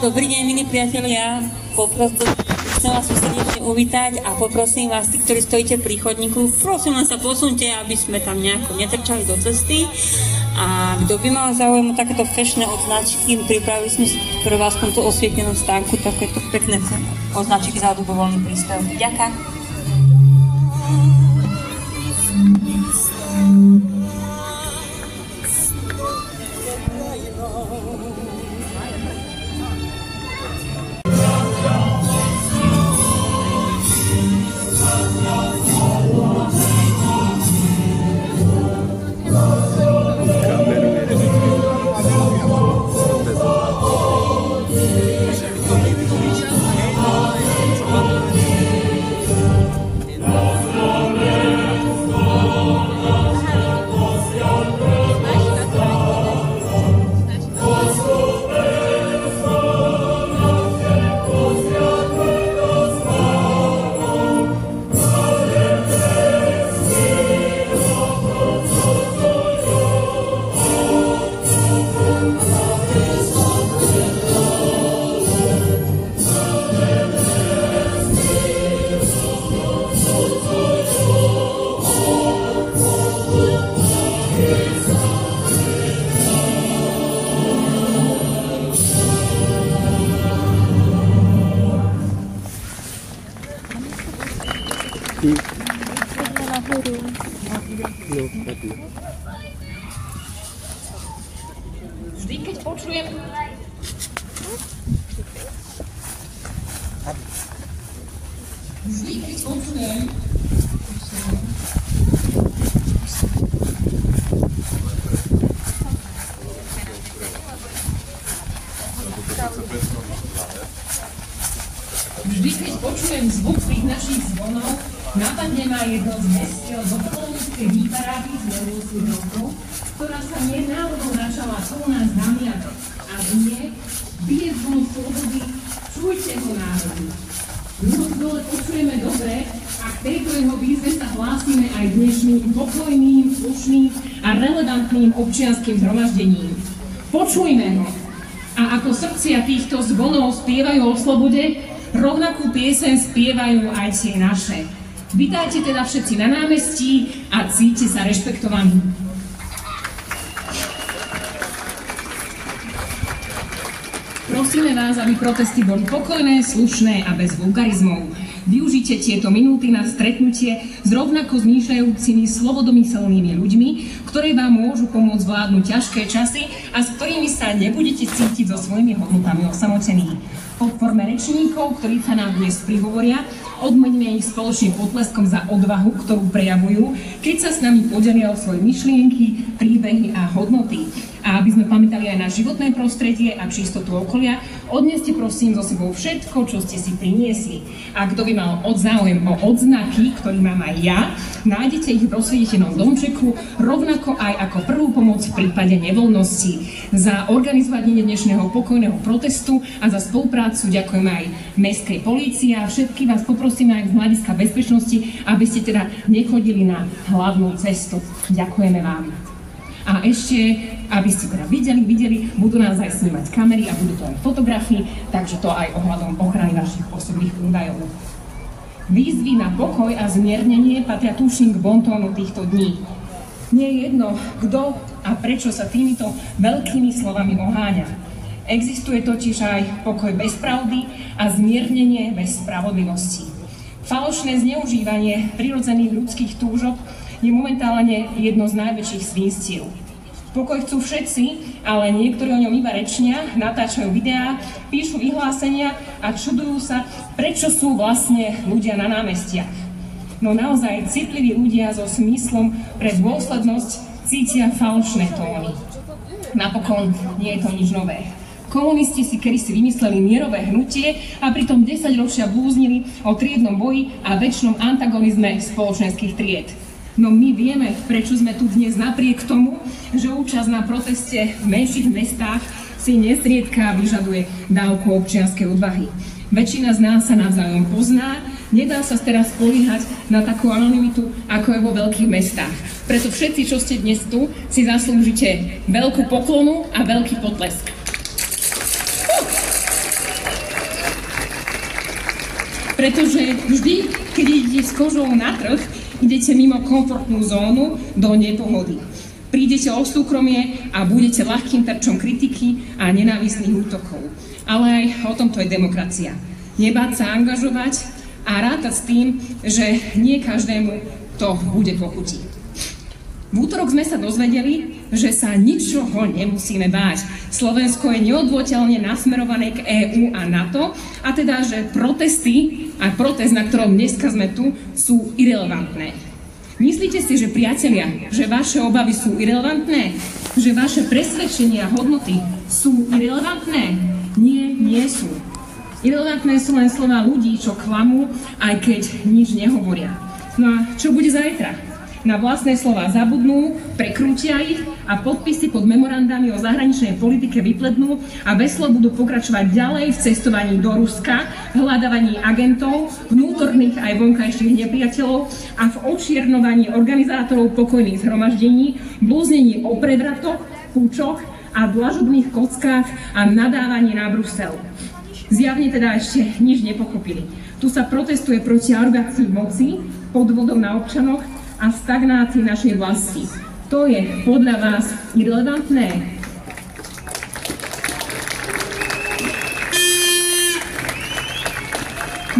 Dobrý deň, milí priatelia, chcem vás srdečne uvítať a poprosím vás, tí, ktorí stojíte pri chodníku, prosím len sa posunte, aby sme tam nejako netrčali do cesty. A kto by mal záujem o takéto fešné odznačky, pripravili sme pre vás tú osvietenú stánku, takéto pekné označky za ľubovoľný príspevok. Ďakujem. Vždy, keď počujem... Vždy, keď počujem zvuk tých našich zvonov, napadne ma jedno z hestiel z okolomickej výparády z Nevolských rokov, ktorá sa nenáhodou načala tu u nás Damiatok a znie, bije zvon slobody, čujte ho národy. Dnes dole počujeme dobre a k tejto jeho výzve sa hlásime aj dnešným pokojným, slušným a relevantným občianskym zhromaždením. Počujme ho a ako srdcia týchto zvonov spievajú o slobode, rovnakú pieseň spievajú aj tie naše. Vítajte teda všetci na námestí a cíťte sa rešpektovaní. Prosíme vás, aby protesty boli pokojné, slušné a bez vulgarizmov. Využite tieto minúty na stretnutie s rovnako zmýšľajúcimi slobodomyselnými ľuďmi, ktoré vám môžu pomôcť zvládnuť ťažké časy a s ktorými sa nebudete cítiť so svojimi hodnotami osamotení. Po forme rečníkov, ktorí sa nám dnes prihovoria, odmeňme ich spoločným potleskom za odvahu, ktorú prejavujú, keď sa s nami podelia o svoje myšlienky, príbehy a hodnoty. A aby sme pamätali aj na životné prostredie a čistotu okolia, odneste prosím so sebou všetko, čo ste si priniesli. A kto by mal záujem o odznaky, ktorý mám aj ja, nájdete ich v rozsvietenom domčeku, rovnako aj ako prvú pomoc v prípade nevoľnosti. Za organizovanie dnešného pokojného protestu a za spoluprácu ďakujem aj mestskej polícii a všetky vás poprosím aj z hľadiska bezpečnosti, aby ste teda nechodili na hlavnú cestu. Ďakujeme vám. A ešte, aby ste teda videli, budú nás aj snímať kamery a budú to aj fotografii, takže to aj ohľadom ochrany našich osobných údajov. Výzvy na pokoj a zmiernenie patria tuším k bontónu týchto dní. Nie je jedno, kto a prečo sa týmito veľkými slovami oháňa. Existuje totiž aj pokoj bez pravdy a zmiernenie bez spravodlivosti. Falošné zneužívanie prirodzených ľudských túžob je momentálne jedno z najväčších svinstiev. Pokoj chcú všetci, ale niektorí o ňom iba rečnia, natáčajú videá, píšu vyhlásenia a čudujú sa, prečo sú vlastne ľudia na námestiach. No naozaj citliví ľudia so smyslom pre dôslednosť cítia falošné tóny. Napokon nie je to nič nové. Komunisti si kedysi vymysleli mierové hnutie a pritom 10 ročia blúznili o triednom boji a väčšnom antagonizme spoločenských tried. No my vieme, prečo sme tu dnes napriek tomu, že účasť na proteste v menších mestách si nezriedka vyžaduje dávku občianskej odvahy. Väčšina z nás sa navzájom pozná, nedá sa teraz spoliehať na takú anonymitu, ako je vo veľkých mestách. Preto všetci, čo ste dnes tu, si zaslúžite veľkú poklonu a veľký potlesk. Pretože vždy, keď idete s kožou na trh, idete mimo komfortnú zónu do nepohody. Prídete o súkromie a budete ľahkým terčom kritiky a nenávistných útokov. Ale aj o tomto je demokracia. Nebáť sa angažovať a rátať s tým, že nie každému to bude po chuti. V útorok sme sa dozvedeli, že sa ničoho nemusíme báť. Slovensko je neodvoľateľne nasmerované k EÚ a NATO, a teda, že protesty a protest, na ktorom dneska sme tu, sú irelevantné. Myslíte si, že priatelia, že vaše obavy sú irelevantné? Že vaše presvedčenia a hodnoty sú irelevantné? Nie, nie sú. Irelevantné sú len slová ľudí, čo klamú, aj keď nič nehovoria. No a čo bude zajtra? Na vlastné slová zabudnú, prekrútia ich a podpisy pod memorandami o zahraničnej politike vyplednú a veslo budú pokračovať ďalej v cestovaní do Ruska, v hľadávaní agentov, vnútorných aj vonkajších nepriateľov a v očiernovaní organizátorov pokojných zhromaždení, blúznení o prevratoch, púčoch a dlažobných kockách a nadávaní na Brusel. Zjavne teda ešte nič nepochopili. Tu sa protestuje proti arogancii moci, podvodom na občanoch a stagnácii našej vlasti. To je podľa vás irelevantné?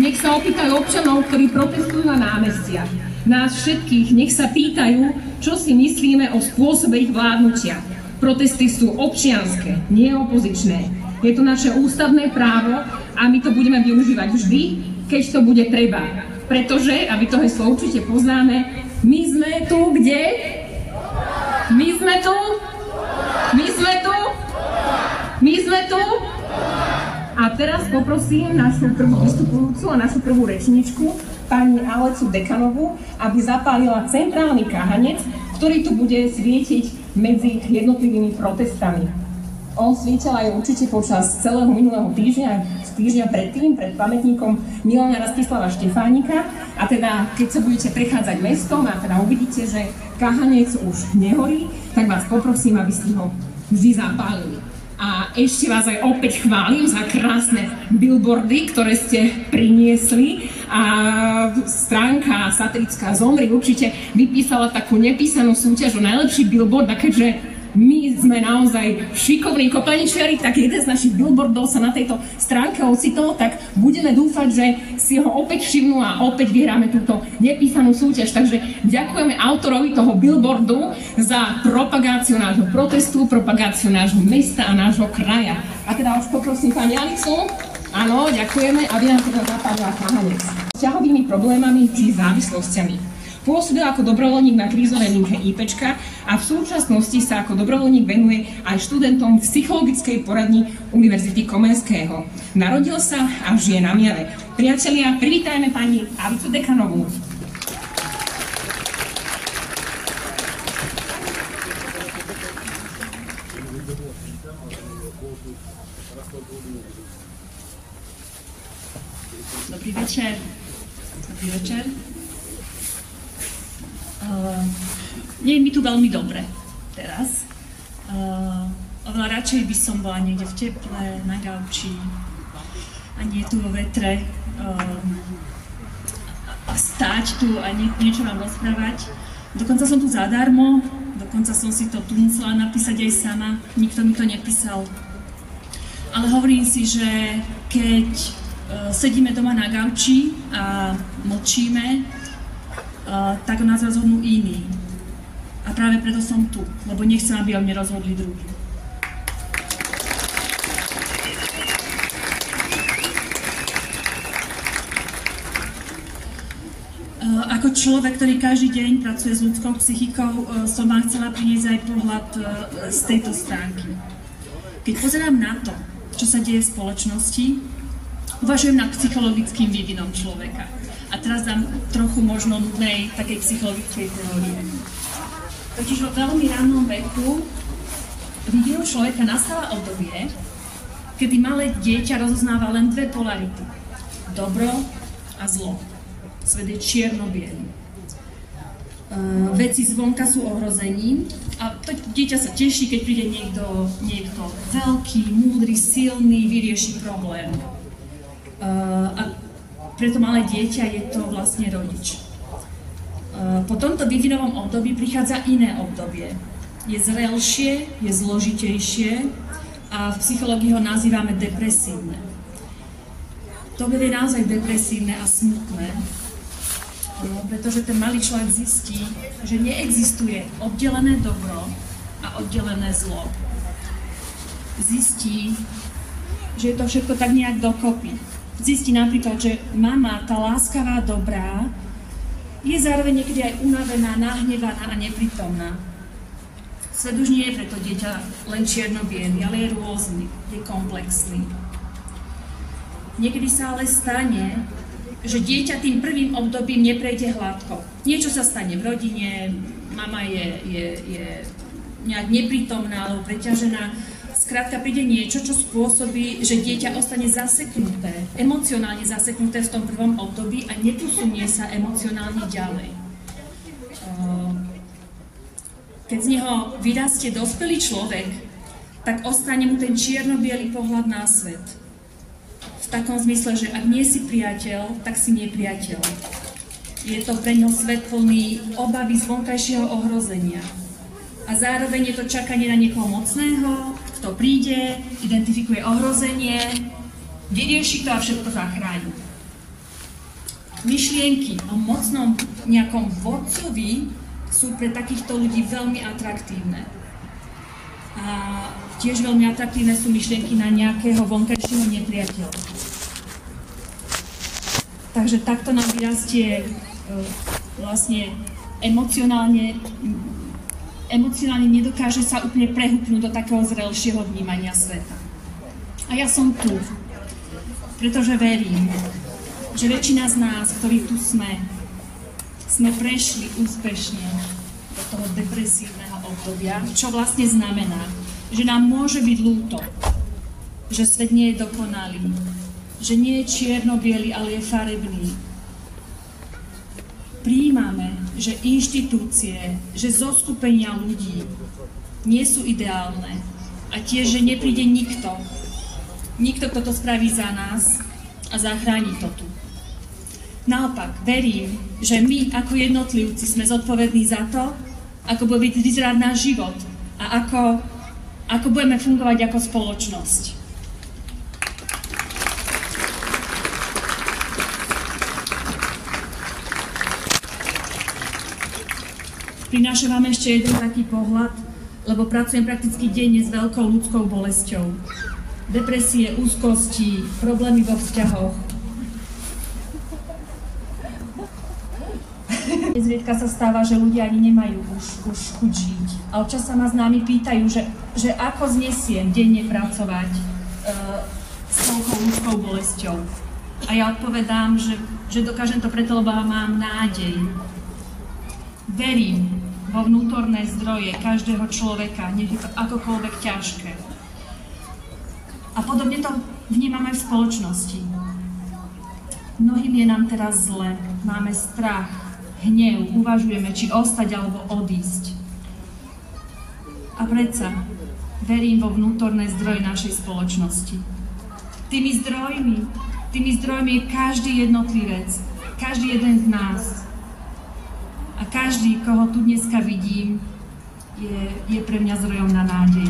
Nech sa opýtajú občanov, ktorí protestujú na námestiach. Nás všetkých nech sa pýtajú, čo si myslíme o spôsobe ich vládnutia. Protesty sú občianske, nie opozičné. Je to naše ústavné právo a my to budeme využívať vždy, keď to bude treba. Pretože, aby to heslo určite poznáme, my sme tu kde? My sme tu? My sme tu? My sme tu? A teraz poprosím našu prvú vystupujúcu a našu prvú rečničku, pani Alecu Dekanovú, aby zapálila centrálny kahanec, ktorý tu bude svietiť medzi jednotlivými protestami. On svietil aj určite počas celého minulého týždňa, týždňa predtým, pred pamätníkom Milana Rastislava Štefánika. A teda, keď sa budete prechádzať mestom a teda uvidíte, že kahanec už nehorí, tak vás poprosím, aby ste ho vždy zapálili. A ešte vás aj opäť chválim za krásne billboardy, ktoré ste priniesli. A stránka satirická Zomri určite vypísala takú nepísanú súťaž o najlepší billboard, a keďže my sme naozaj šikovní kopaničiari, tak jeden z našich billboardov sa na tejto stránke ocitol, tak budeme dúfať, že si ho opäť všimnú a opäť vyhráme túto nepísanú súťaž. Takže ďakujeme autorovi toho billboardu za propagáciu nášho protestu, propagáciu nášho mesta a nášho kraja. A teda už poprosím pani Alicu, áno, ďakujeme, aby nám teda zapálila kahanec. vzťahovými problémami či závislosťami. Pôsobil ako dobrovoľník na krízovej linke IPčka a v súčasnosti sa ako dobrovoľník venuje aj študentom psychologickej poradni Univerzity Komenského. Narodil sa a žije na Miave. Priatelia, privítajme pani Avicu Dekanovú. Dobrý večer. Dobrý večer. Nie je mi tu veľmi dobre teraz. Oveľa radšej by som bola niekde v teple, na gauči a nie tu vo vetre a stáť tu a niečo vám rozprávať. Dokonca som tu zadarmo, dokonca som si to tu musela napísať aj sama, nikto mi to nepísal. Ale hovorím si, že keď sedíme doma na gauči a mlčíme, tak o nás rozhodnú iní. A práve preto som tu, lebo nechcem, aby o mne rozhodli druhí. Ako človek, ktorý každý deň pracuje s ľudskou psychikou, som vám chcela priniesť aj pohľad z tejto stránky. Keď pozerám na to, čo sa deje v spoločnosti, uvažujem nad psychologickým vývinom človeka. A teraz dám trochu možno nudnej takej psychologickej teórie. Totiž vo veľmi rannom veku vývinu človeka nastáva obdobie, kedy malé dieťa rozoznáva len dve polarity. Dobro a zlo. Svet je čierno-biely. Veci zvonka sú ohrozením a to dieťa sa teší, keď príde niekto veľký, múdry, silný, vyrieši problém. A pre to malé dieťa je to vlastne rodič. Po tomto vývinovom období prichádza iné obdobie. Je zrelšie, je zložitejšie a v psychológii ho nazývame depresívne. To bude naozaj depresívne a smutné, pretože ten malý človek zistí, že neexistuje oddelené dobro a oddelené zlo. Zistí, že je to všetko tak nejak dokopy. Zistí napríklad, že mama, tá láskavá, dobrá, je zároveň niekedy aj unavená, nahnevaná a neprítomná. Svet už nie je pre to dieťa len čierno-biely, ale je rôzny, je komplexný. Niekedy sa ale stane, že dieťa tým prvým obdobím neprejde hladko. Niečo sa stane v rodine, mama je nejak neprítomná alebo preťažená. Skrátka príde niečo, čo spôsobí, že dieťa ostane zaseknuté, emocionálne zaseknuté v tom prvom období a neposunie sa emocionálne ďalej. Keď z neho vyrastie dospelý človek, tak ostane mu ten čierno-biely pohľad na svet. V takom zmysle, že ak nie si priateľ, tak si nepriateľ. Je to pre ňo svet plný obavy z vonkajšieho ohrozenia. A zároveň je to čakanie na niekoho mocného, kto príde, identifikuje ohrozenie, vyrieši to a všetko zachráni. Myšlienky o mocnom nejakom vodcovi sú pre takýchto ľudí veľmi atraktívne. A tiež veľmi atraktívne sú myšlienky na nejakého vonkajšieho nepriateľa. Takže takto nám vyrastie vlastne emocionálne nedokáže sa úplne prehúpnúť do takého zrelšieho vnímania sveta. A ja som tu, pretože verím, že väčšina z nás, ktorí tu sme prešli úspešne do toho depresívneho obdobia, čo vlastne znamená, že nám môže byť ľúto, že svet nie je dokonalý, že nie je čierno-biely, ale je farebný. Prijímame, že inštitúcie, že zoskupenia ľudí nie sú ideálne a tiež, že nepríde nikto, kto to spraví za nás a zachráni to tu. Naopak, verím, že my ako jednotlivci sme zodpovední za to, ako bude vyzerať náš život a ako budeme fungovať ako spoločnosť. Prinášam vám ešte jeden taký pohľad, lebo pracujem prakticky denne s veľkou ľudskou bolesťou. Depresie, úzkosti, problémy vo vzťahoch. Nezriedka sa stáva, že ľudia ani nemajú už chuť žiť. A občas sa ma známi pýtajú, že ako znesiem denne pracovať s toľkou ľudskou bolesťou. A ja odpovedám, že dokážem to preto, lebo mám nádej. Verím vo vnútorné zdroje každého človeka, nech je to akokoľvek ťažké. A podobne to vnímam aj v spoločnosti. Mnohým je nám teraz zle, máme strach, hnev, uvažujeme, či ostať alebo odísť. A predsa verím vo vnútorné zdroje našej spoločnosti. Tými zdrojmi je každý jednotlivec, každý jeden z nás. A každý, koho tu dneska vidím, je pre mňa zdrojom na nádej.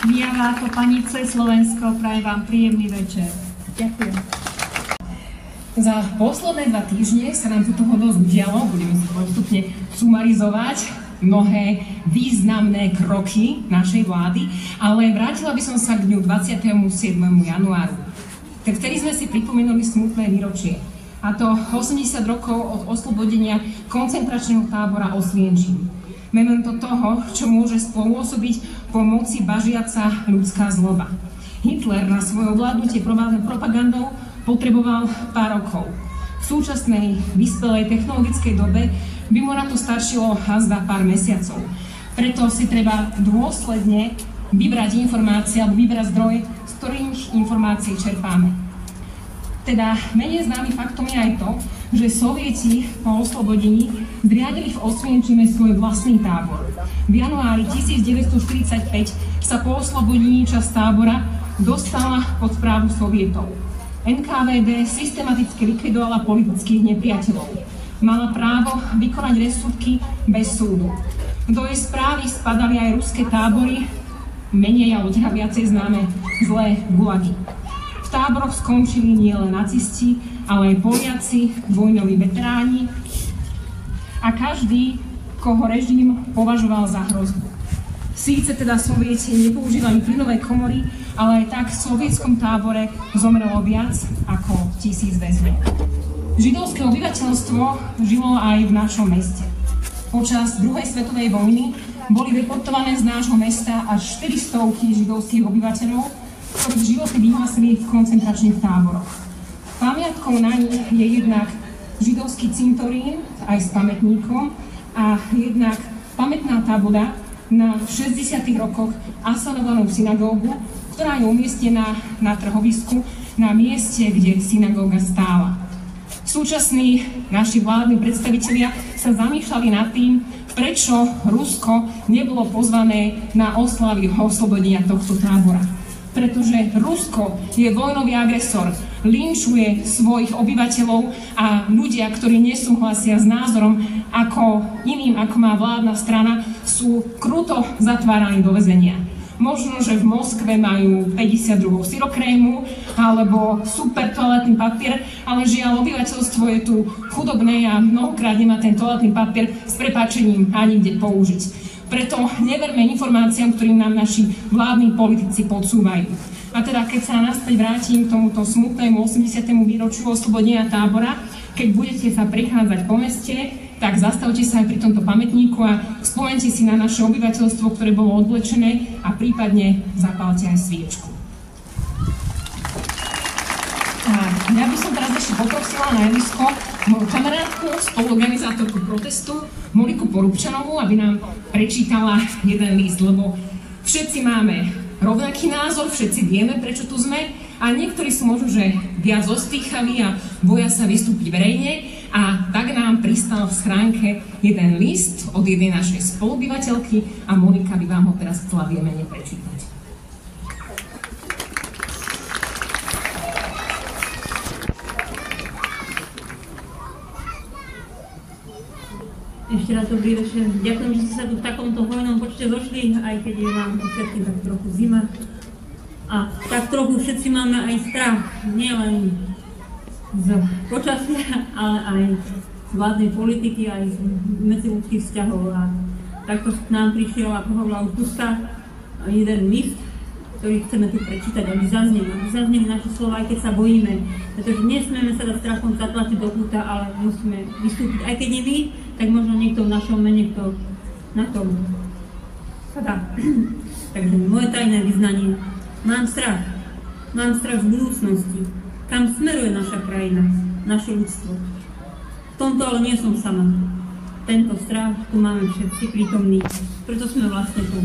Mijava ako Panice Slovensko, prajem vám príjemný večer. Ďakujem. Za posledné 2 týždne sa nám tu toho dosť udialo, budeme si postupne sumarizovať mnohé významné kroky našej vlády, ale vrátila by som sa k dňu 27. januáru. Vtedy sme si pripomenuli smutné výročie, a to 80 rokov od oslobodenia koncentračného tábora Osvienčim. Memento toho, čo môže spôsobiť po moci bažiaca ľudská zloba. Hitler na svoje ovládnutie propagandou potreboval pár rokov. V súčasnej vyspelej technologickej dobe by mu na to stačilo hazda pár mesiacov. Preto si treba dôsledne vybrať informácie alebo vybrať zdroje, z ktorých informácií čerpáme. Teda menej známy faktom je aj to, že Sovieti po oslobodení zriadili v Osvienčime svoj vlastný tábor. V januári 1945 sa po oslobodení časť tábora dostala pod správu Sovietov. NKVD systematicky likvidovala politických nepriateľov. Mala právo vykonať rozsudky bez súdu. Do jej správy spadali aj ruské tábory, menej alebo teda viacej známe zlé gulagy. V táboroch skončili nielen nacisti, ale aj Poliaci, vojnoví veteráni a každý, koho režim považoval za hrozbu. Síce teda Sovieti nepoužívali plynové komory, ale aj tak v sovietskom tábore zomrelo viac ako 1000 väzňov. Židovské obyvateľstvo žilo aj v našom meste. Počas druhej svetovej vojny boli deportované z nášho mesta až 400 židovských obyvateľov, ktorých životy vyhasili v koncentračných táboroch. Pamiatkou na nich je jednak židovský cintorín aj s pamätníkom a jednak pamätná tabuľa na 60. rokoch asanovanú synagógu, ktorá je umiestnená na trhovisku na mieste, kde synagóga stála. Súčasní naši vládni predstavitelia sa zamýšľali nad tým, prečo Rusko nebolo pozvané na oslavy oslobodenia tohto tábora. Pretože Rusko je vojnový agresor, linčuje svojich obyvateľov a ľudia, ktorí nesúhlasia s názorom iným, ako má vládna strana, sú kruto zatváraní do väzenia. Možno, že v Moskve majú 52 syrokrému alebo super toaletný papier, ale žiaľ, obyvateľstvo je tu chudobné a mnohokrát nemá ten toaletný papier s prepáčením ani kde použiť. Preto neverme informáciám, ktorým nám naši vládni politici podsúvajú. A teda, keď sa naspäť vrátim k tomuto smutnému 80. výročiu oslobodenia tábora, keď budete sa prechádzať po meste, tak zastavte sa aj pri tomto pamätníku a spomeňte si na naše obyvateľstvo, ktoré bolo odvlečené a prípadne zapálte aj sviečku. Ja by som teraz ešte poprosila na javisko moju kamarátku, spoluorganizátorku protestu, Moniku Porubčanovú, aby nám prečítala jeden list, lebo všetci máme rovnaký názor, všetci vieme, prečo tu sme a niektorí sú možno, že viac ostýchaví a boja sa vystúpiť verejne a tak nám pristal v schránke jeden list od jednej našej spoluobyvateľky a Monika by vám ho teraz chcela v jej mene prečítať. Ešte raz dobrý večer. Ďakujem, že ste sa tu v takomto hojnom počte zošli, aj keď je nám všetkým tak trochu zima. A tak trochu všetci máme aj strach, nielen z počasia, ale aj z vládnej politiky, aj z medziľudských vzťahov. A takto nám prišiel, ako hovorila už Tuska, jeden list ktorý chceme tu prečítať, aby zazneli naše slova, aj keď sa bojíme. Pretože nesmieme sa dať strachom zatlačiť do kúta, ale musíme vystúpiť. Aj keď nie vy, tak možno niekto v našom mene, kto na tom sa dá. Takže moje tajné vyznanie. Mám strach z budúcnosti. Kam smeruje naša krajina, naše ľudstvo. V tomto ale nie som sama. Tento strach tu máme všetci prítomní, preto sme vlastne tu.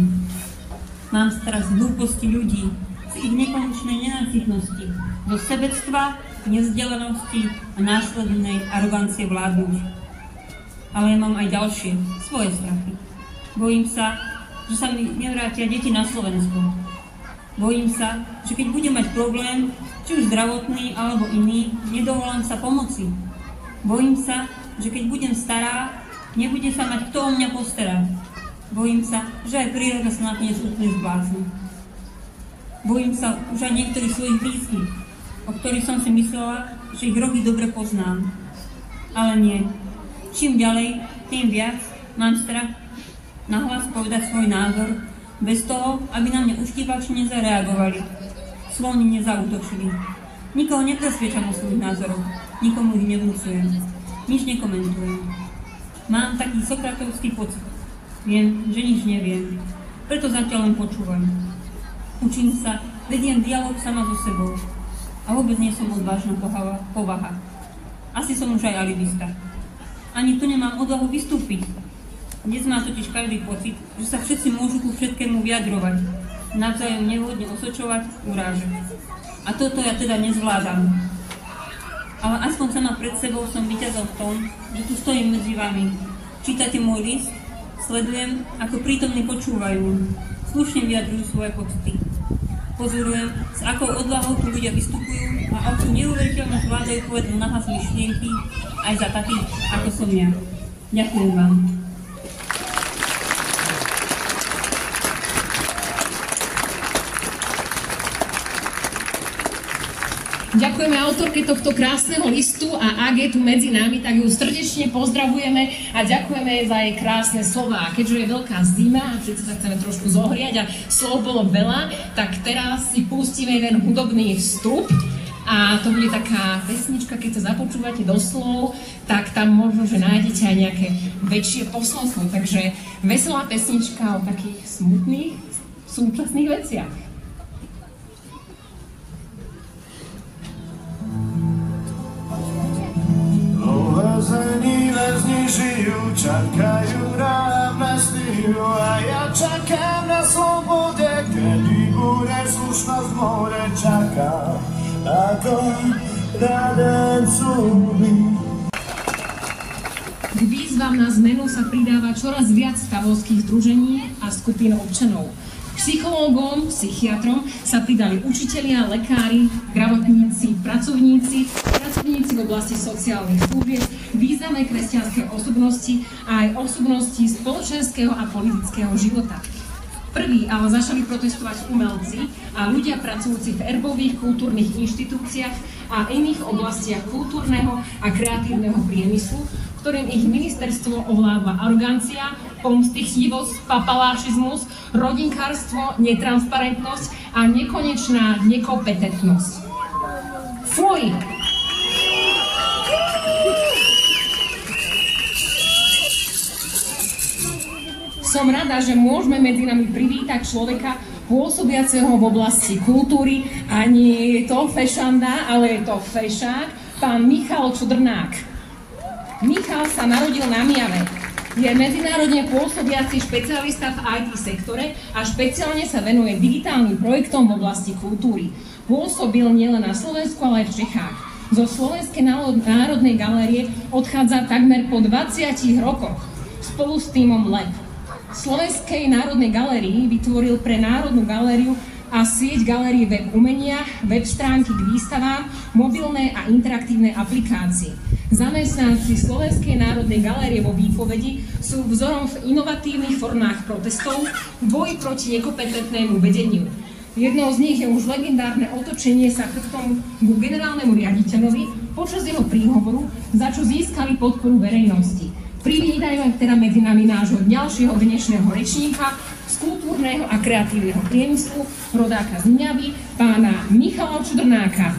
Mám strach z hlúposti ľudí, z ich nekonečnej nenásytnosti, zo sebectva, nevzdelanosti a následnej arogancie vládnuť. Ale ja mám aj ďalšie, svoje strachy. Bojím sa, že sa mi nevrátia deti na Slovensko. Bojím sa, že keď budem mať problém, či už zdravotný alebo iný, nedovolám sa pomoci. Bojím sa, že keď budem stará, nebude sa mať kto o mňa postarať. Bojím sa, že aj príroda sa nakoniec úplne zblázni. Bojím sa už aj niektorých svojich blízkych, o ktorých som si myslela, že ich roky dobre poznám. Ale nie. Čím ďalej, tým viac mám strach nahlas povedať svoj názor, bez toho, aby na mňa uštívači nezareagovali, slovne nezaútočili. Nikoho nepresviečam o svojich názoroch, nikomu ich nevnúcujem, nič nekomentujem. Mám taký sokratovský pocit. Viem, že nič neviem, preto zatiaľ len počúvam. Učím sa, vediem dialog sama so sebou a vôbec nie som odvážna povaha. Asi som už aj alibista. Ani tu nemám odvahu vystúpiť. Dnes má totiž každý pocit, že sa všetci môžu ku všetkému vyjadrovať, navzájom nevhodne osočovať, urážať. A toto ja teda nezvládam. Ale aspoň sama pred sebou som víťazom v tom, že tu stojím medzi vami. Čítate môj list? Sledujem, ako prítomní počúvajú, slušne vyjadrujú svoje pocity. Pozorujem, s akou odvahou tu ľudia vystupujú a akú neuveriteľnú zvládajú povedať nahlas myšlienky aj za takých, ako som ja. Ďakujem vám. Ďakujeme autorke tohto krásneho listu a ak je tu medzi nami, tak ju srdečne pozdravujeme a ďakujeme za jej krásne slová. Keďže je veľká zima a všetci sa chceme trošku zohriať a slov bolo veľa, tak teraz si pustíme jeden hudobný vstup a to bude taká pesnička, keď sa započúvate do slov, tak tam možno, že nájdete aj nejaké väčšie posolstvo. Takže veselá pesnička o takých smutných súčasných veciach. Väzni žijú, čakajú na amnestiu a ja čakám na slobode, kedy bude slušnosť more, čakám ako raden súdy. K výzvam na zmenu sa pridáva čoraz viac stavovských združení a skupín občanov. Psychológom, psychiatrom sa pridali učitelia, lekári, zdravotníci, pracovníci v oblasti sociálnych služieb, významné kresťanské osobnosti a aj osobnosti spoločenského a politického života. Prví ale začali protestovať umelci a ľudia pracujúci v erbových kultúrnych inštitúciách a iných oblastiach kultúrneho a kreatívneho priemyslu, ktorým ich ministerstvo ovládla arogancia, pomstychtivosť, papalášizmus, rodinkárstvo, netransparentnosť a nekonečná nekompetentnosť. Fuj! Som rada, že môžeme medzi nami privítať človeka pôsobiaceho v oblasti kultúry a nie je to fešanda, ale je to fešák, pán Michal Čudrnák. Michal sa narodil na Mijave. Je medzinárodne pôsobiaci špecialista v IT sektore a špeciálne sa venuje digitálnym projektom v oblasti kultúry. Pôsobil nielen na Slovensku, ale aj v Čechách. Zo Slovenskej národnej galérie odchádza takmer po 20 rokoch spolu s tímom LEP. Slovenskej národnej galérii vytvoril pre Národnú galériu a sieť galérií web umenia, web stránky k výstavám, mobilné a interaktívne aplikácie. Zamestnanci Slovenskej národnej galérie vo výpovedi sú vzorom v inovatívnych formách protestov v boji proti nekompetentnému vedeniu. Jednou z nich je už legendárne otočenie sa chrbtom ku generálnemu riaditeľovi počas jeho príhovoru, za čo získali podporu verejnosti. Privítajme teda medzi nami nášho ďalšieho dnešného rečníka, kultúrneho a kreatívneho priemyslu, rodáka z Mňavy, pána Michala Čudrnáka.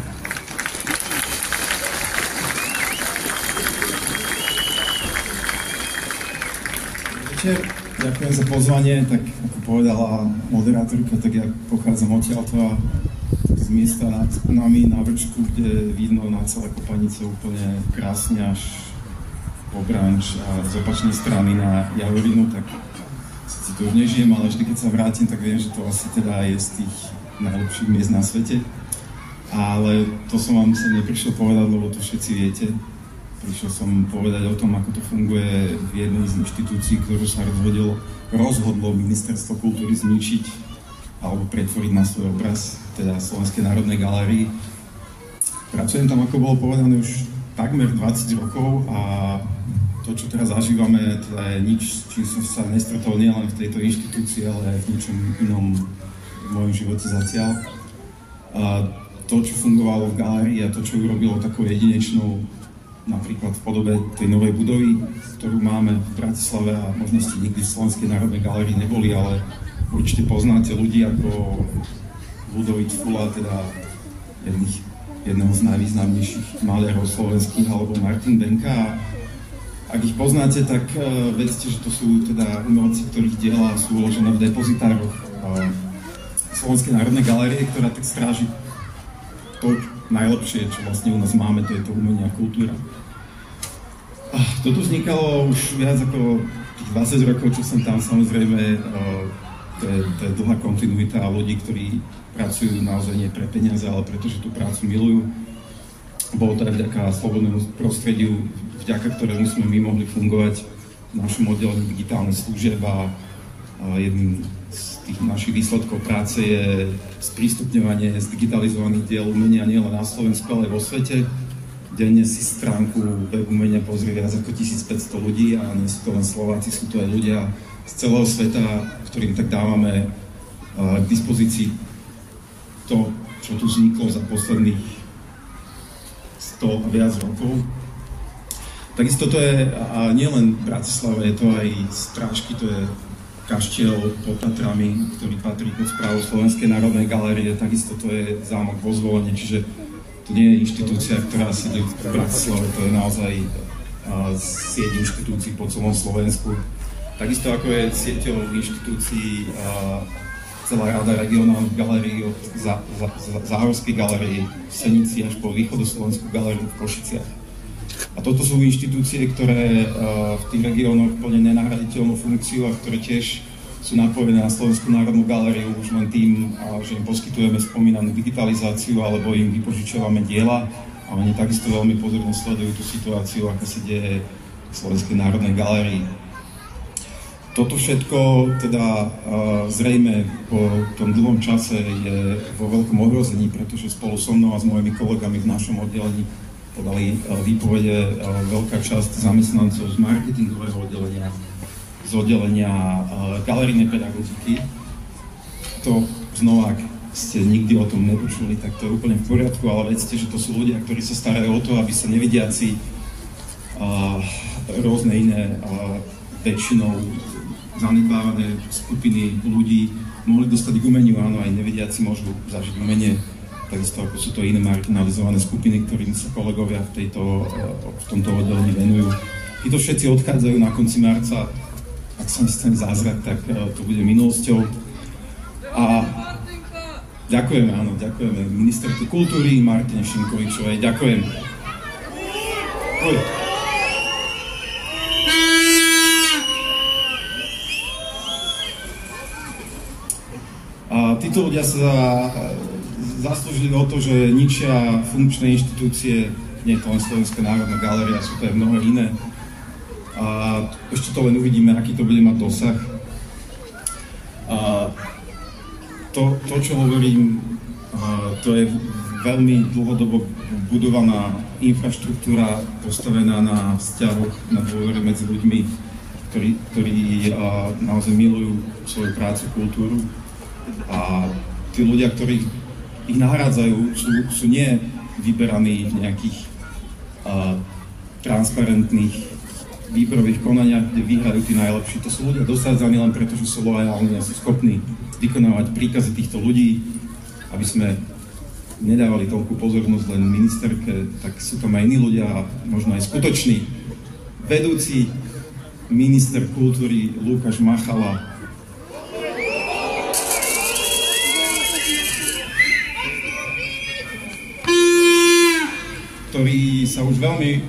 Ďakujem za pozvanie, tak ako povedala moderátorka, tak ja pochádzam odtiaľto a z miesta nad nami na vrčku, kde vidno na celé Kopanice úplne krásne až po branč a z opačnej strany na Javorinu, tak si tu už nežijem, ale vždy keď sa vrátim, tak viem, že to asi teda je z tých najlepších miest na svete. Ale to som vám sa neprišiel povedať, lebo to všetci viete. Prišiel som povedať o tom, ako to funguje v jednej z inštitúcií, ktorú sa rozhodlo Ministerstvo kultúry zničiť alebo pretvoriť na svoj obraz, teda Slovenskej národnej galérii. Pracujem tam, ako bolo povedané, už takmer 20 rokov a to, čo teraz zažívame, teda je nič, s čím som sa nestretol nielen v tejto inštitúcii, ale aj v ničom inom v mojom živote zatiaľ. A to, čo fungovalo v galérii a to, čo urobilo takou jedinečnou, napríklad v podobe tej novej budovy, ktorú máme v Bratislave a možno ste nikdy v Slovenskej národnej galérii neboli, ale určite poznáte ľudí ako Ludovít Fula, teda jedného z najvýznamnejších maliarov slovenských, alebo Martin Benka. Ak ich poznáte, tak vedzte, že to sú teda umelci, ktorých diela sú uložené v depozitároch Slovenskej národnej galérie, ktorá tak stráži to najlepšie, čo vlastne u nás máme, to je to umenie a kultúra. Toto vznikalo už viac ako tých 20 rokov, čo som tam, samozrejme, to je dlhá kontinuita ľudí, ktorí pracujú naozaj nie pre peniaze, ale pretože tú prácu milujú. Bolo to aj vďaka slobodnému prostrediu, vďaka ktorému sme my mohli fungovať v našom oddelení digitálnych služieb a jedným z tých našich výsledkov práce je sprístupňovanie zdigitalizovaných diel umenia nielen na Slovensku, ale aj vo svete. Denne si stránku web umenia pozrie viac ako 1500 ľudí a nie sú to len Slováci, sú to aj ľudia z celého sveta, ktorým tak dávame k dispozícii to, čo tu vzniklo za posledných 100 a viac rokov. Takisto to je nielen v Bratislave, je to aj Strážky, to je kaštiel pod Tatrami, ktorý patrí pod správu Slovenskej národnej galérie, takisto to je zámok vo Zvolene, čiže to nie je inštitúcia, ktorá sídli v Bratislave, to je naozaj sieť inštitúcií po celom Slovensku. Takisto ako je sieťou inštitúcií celá rada regionálnych galérií od Záhorskej galérie v Senici až po východoslovenskú galériu v Košiciach. A toto sú inštitúcie, ktoré v tých regiónoch plnia nenahraditeľnú funkciu a ktoré tiež sú napojené na Slovenskú národnú galériu už len tým, že im poskytujeme spomínanú digitalizáciu alebo im vypožičovame diela a oni takisto veľmi pozorne sledujú tú situáciu, aká sa deje v Slovenskej národnej galérii. Toto všetko teda zrejme po tom dlhom čase je vo veľkom ohrození, pretože spolu so mnou a s mojimi kolegami v našom oddelení podali výpovede veľká časť zamestnancov z marketingového oddelenia, z oddelenia galerijnej pedagogiky. To znova, ak ste nikdy o tom nepočuli, tak to je úplne v poriadku, ale vedzte, že to sú ľudia, ktorí sa starajú o to, aby sa nevidiaci rôzne iné väčšinou zanedbávané skupiny ľudí mohli dostať k umeniu. Áno, aj nevidiaci môžu zažiť umenie, takisto ako sú to iné marginalizované skupiny, ktorým sa kolegovia v tomto oddelení venujú. Títo všetci odchádzajú na konci marca. Ak sa nestane zázrak, tak to bude minulosťou. A ďakujeme, áno, ďakujeme ministerke kultúry Martine Šimkovičovej. Ďakujem. Títo ľudia sa zaslúžili o to, že ničia funkčné inštitúcie, nie je to len Slovenská národná galéria, sú to aj mnohé iné. A ešte to len uvidíme, aký to bude mať dosah. To, čo hovorím, to je veľmi dlhodobo budovaná infraštruktúra postavená na vzťahoch, na dôvere medzi ľuďmi, ktorí naozaj milujú svoju prácu, kultúru. A tí ľudia, ktorí ich nahrádzajú, sú nie vyberaní v nejakých transparentných výberových konaniach, kde vyhrajú tí najlepší. To sú ľudia dosádzaní len preto, že sú lojálni a sú schopní vykonávať príkazy týchto ľudí, aby sme nedávali toľkú pozornosť len ministerke, tak sú tam aj iní ľudia, možno aj skutoční. Vedúci minister kultúry Lukáš Machala, ktorý sa už veľmi,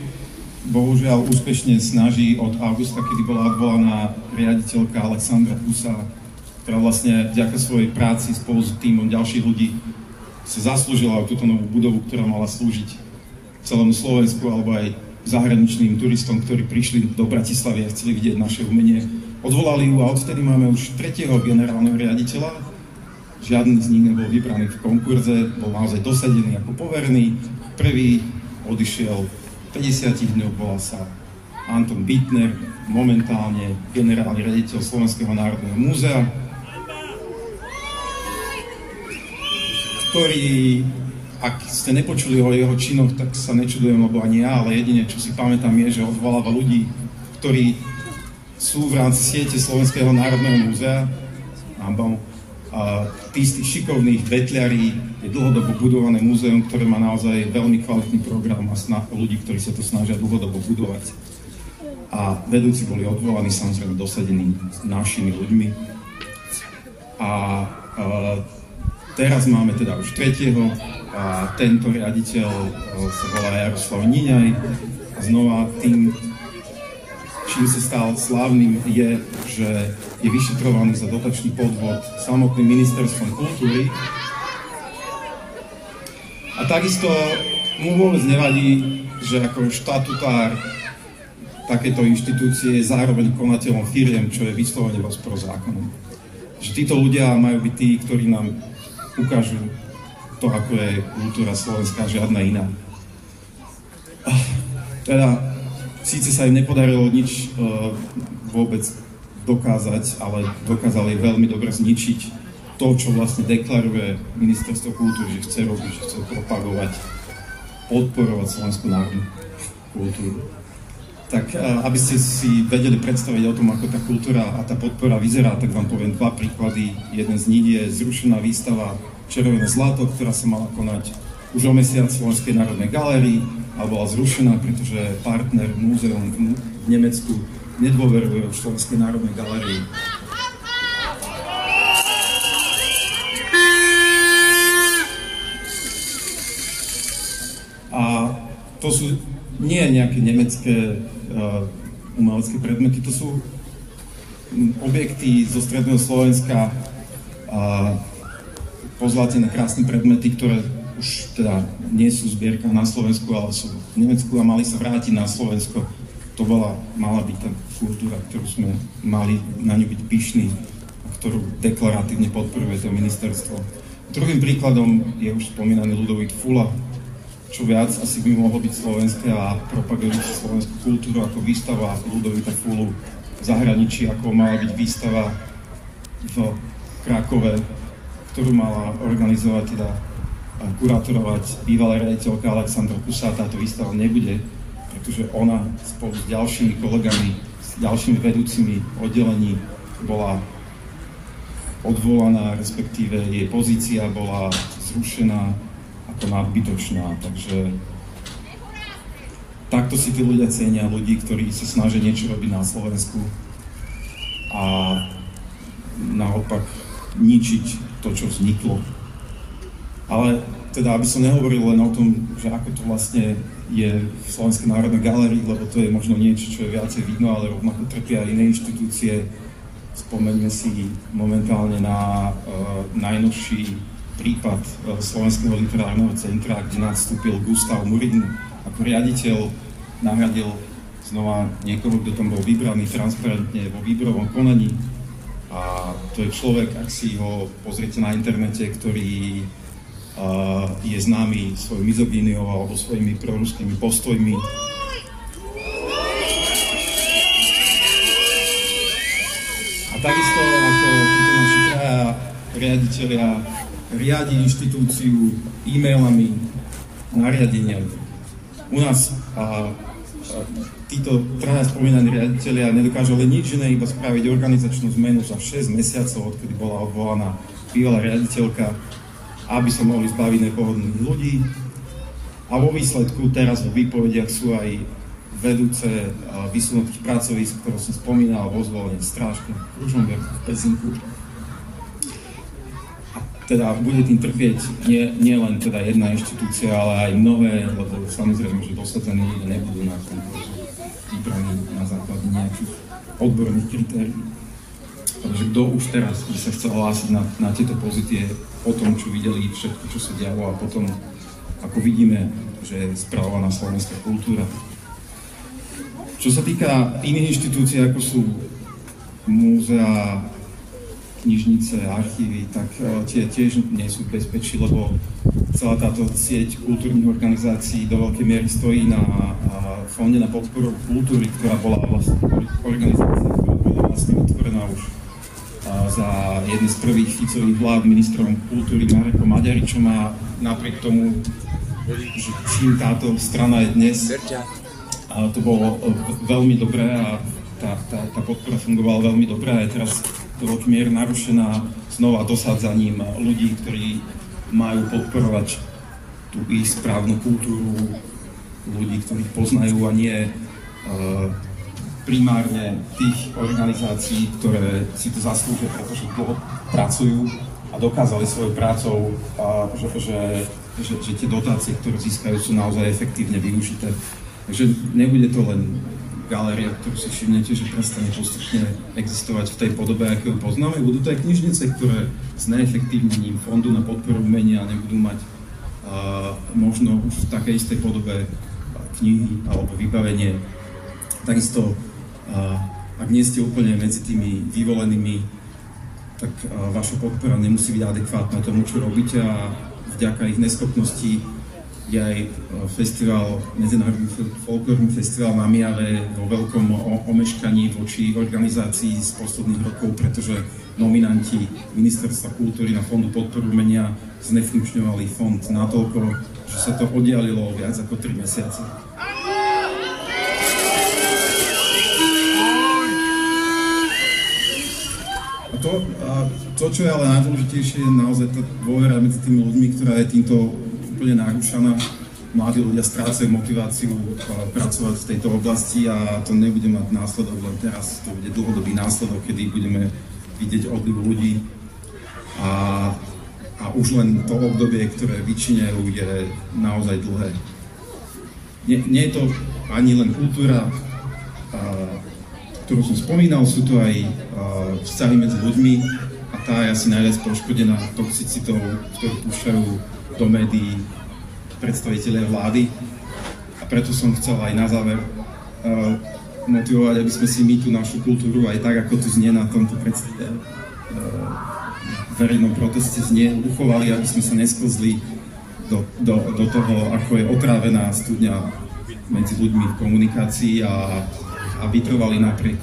bohužiaľ, úspešne snaží od augusta, kedy bola odvolaná riaditeľka Alexandra Kusa, ktorá vlastne vďaka svojej práci spolu s týmom ďalších ľudí sa zaslúžila o túto novú budovu, ktorá mala slúžiť celému Slovensku alebo aj zahraničným turistom, ktorí prišli do Bratislavy a chceli vidieť naše umenie. Odvolali ju a odvtedy máme už 3. generálneho riaditeľa. Žiadny z nich nebol vybraný v konkurze, bol naozaj dosadený ako poverný. Prvý odišiel 50 dňov, volal sa Anton Bittner, momentálne generálny riaditeľ Slovenského národného múzea, ktorý, ak ste nepočuli o jeho činoch, tak sa nečudujem, lebo ani ja, ale jedine, čo si pamätám, je, že odvoláva ľudí, ktorí sú v rámci siete Slovenského národného múzea a tí z tých šikovných vetľarí je dlhodobo budované múzeum, ktoré má naozaj veľmi kvalitný program a ľudí, ktorí sa to snažia dlhodobo budovať. A vedúci boli odvolaní, samozrejme dosadení našimi ľuďmi. A teraz máme teda už 3. a tento riaditeľ sa volá Jaroslav Níňaj a znova tým, čím sa stal slávnym, je, že je vyšetrovaný za dotačný podvod samotným ministerstvom kultúry. A takisto mu vôbec nevadí, že ako štatutár takéto inštitúcie je zároveň konateľom firiem, čo je vyslovene rozpor zákonom. Že títo ľudia majú byť tí, ktorí nám ukážu to, ako je kultúra slovenská, žiadna iná. Teda, síce sa im nepodarilo nič vôbec dokázať, ale dokázali veľmi dobre zničiť to, čo vlastne deklaruje Ministerstvo kultúry, že chce robiť, že chce propagovať, podporovať slovenskú národnú kultúru. Tak aby ste si vedeli predstaviť o tom, ako tá kultúra a tá podpora vyzerá, tak vám poviem 2 príklady. Jeden z nich je zrušená výstava Červené zlato, ktorá sa mala konať už o mesiac v Slovenskej národnej galérii, ale bola zrušená, pretože partner múzeum v Nemecku nedôveruje v Slovenskej národnej galérii. A to sú nie nejaké nemecké umelecké predmety, to sú objekty zo stredného Slovenska, pozlatené krásne predmety, ktoré už teda nie sú v zbierkach na Slovensku, ale sú v Nemecku a mali sa vrátiť na Slovensko. To mala byť tá kultúra, ktorú sme mali na ňu byť pyšní a ktorú deklaratívne podporuje to ministerstvo. Druhým príkladom je už spomínaný Ľudovít Fula, čo viac asi by mohlo byť slovenské a propagujúce slovenskú kultúru ako výstava Ľudovíta Fulu v zahraničí, ako mala byť výstava v Krakove, ktorú mala organizovať, teda kurátorovať bývalá riaditeľka Alexandra Kusa. Táto výstava nebude, pretože ona spolu s ďalšími kolegami, s ďalšími vedúcimi oddelení bola odvolaná, respektíve jej pozícia bola zrušená ako nadbytočná. Takže takto si tí ľudia cenia ľudí, ktorí sa snažia niečo robiť na Slovensku a naopak ničiť to, čo vzniklo. Ale teda, aby som nehovoril len o tom, že ako to vlastne je v Slovenskej národnej galérii, lebo to je možno niečo, čo je viacej vidno, ale rovnako trpia aj iné inštitúcie. Spomeňme si momentálne na najnovší prípad Slovenského literárneho centra, kde nastúpil Gustav Murín ako riaditeľ, nahradil znova niekoho, kto tam bol vybraný transparentne vo výberovom konaní. A to je človek, ak si ho pozriete na internete, ktorý je známy svojou mizogíniou alebo svojimi proruskými postojmi. A takisto ako títo naši traja riaditeľia riadi inštitúciu e-mailami, nariadeniami. U nás títo traja spomínaní riaditeľia nedokážu len nič iné, iba spraviť organizačnú zmenu za 6 mesiacov, odkedy bola odvolaná bývalá riaditeľka, aby sa mohli zbaviť nepohodlných ľudí. A vo výsledku teraz vo výpovediach sú aj vedúce vysunutých pracovísk, ktoré som spomínal, vo Zvolenie, Strážke, Ružomberku, v Pezinku. A teda bude tým trpieť nie len teda jedna inštitúcia, ale aj mnohé, lebo samozrejme, že dosadení ľudia nebudú na konkurzu vybraní na základe nejakých odborných kritérií. Takže kto už teraz by sa chcel hlásiť na tieto pozície po tom, čo videli všetko, čo sa dialo a potom, ako vidíme, že je spravovaná slovenská kultúra. Čo sa týka iných inštitúcií, ako sú múzea, knižnice, archívy, tak tie tiež nie sú v bezpečí, lebo celá táto sieť kultúrnych organizácií do veľkej miery stojí na Fonde na podporu kultúry, ktorá bola vlastne organizácia, ktorá bola vlastne utvorená už za jedný z prvých Ficových vlád ministrom kultúry Marekom Maďaričom a napriek tomu, že čím táto strana je dnes, to bolo veľmi dobré a tá podpora fungovala veľmi dobre a je teraz do veľkej miery narušená znova dosádzaním ľudí, ktorí majú podporovať tú ich správnu kultúru, ľudí, ktorých poznajú a nie primárne tých organizácií, ktoré si to zaslúžia, pretože dlho pracujú a dokázali svojou prácou, že tie dotácie, ktoré získajú, sú naozaj efektívne využité. Takže nebude to len galéria, ktorú si všimnete, že prestane postupne existovať v tej podobe, akú poznáme. Budú to aj knižnice, ktoré s neefektívnením Fondu na podporu umenia nebudú mať možno už v takej istej podobe knihy alebo vybavenie. Takisto, ak nie ste úplne medzi tými vyvolenými, tak vaša podpora nemusí byť adekvátna tomu, čo robíte a vďaka ich neschopnosti je aj festival, Medzinárodný folklórny festival na Mijave vo veľkom omeškaní voči organizácii z posledných rokov, pretože nominanti Ministerstva kultúry na Fondu podporu umenia znefunkčňovali fond natoľko, že sa to oddialilo viac ako 3 mesiace. To, čo je ale najdôležitejšie, je naozaj tá dôvera medzi tými ľuďmi, ktorá je týmto úplne narušená. Mladí ľudia strácajú motiváciu pracovať v tejto oblasti a to nebude mať následok len teraz, to bude dlhodobý následok, kedy budeme vidieť odliv ľudí a už len to obdobie, ktoré vyčinejú, je naozaj dlhé. Nie je to ani len kultúra, ktorú som spomínal, sú to aj vzťahy medzi ľuďmi a tá je asi najviac poškodená toxicitou, ktorú púšťajú do médií predstavitelia vlády. A preto som chcel aj na záver motivovať, aby sme si my tú našu kultúru aj tak, ako tu znie na tomto verejnom proteste znie, uchovali, aby sme sa nesklzli do toho, ako je otrávená studňa medzi ľuďmi v komunikácii a vytrvali napriek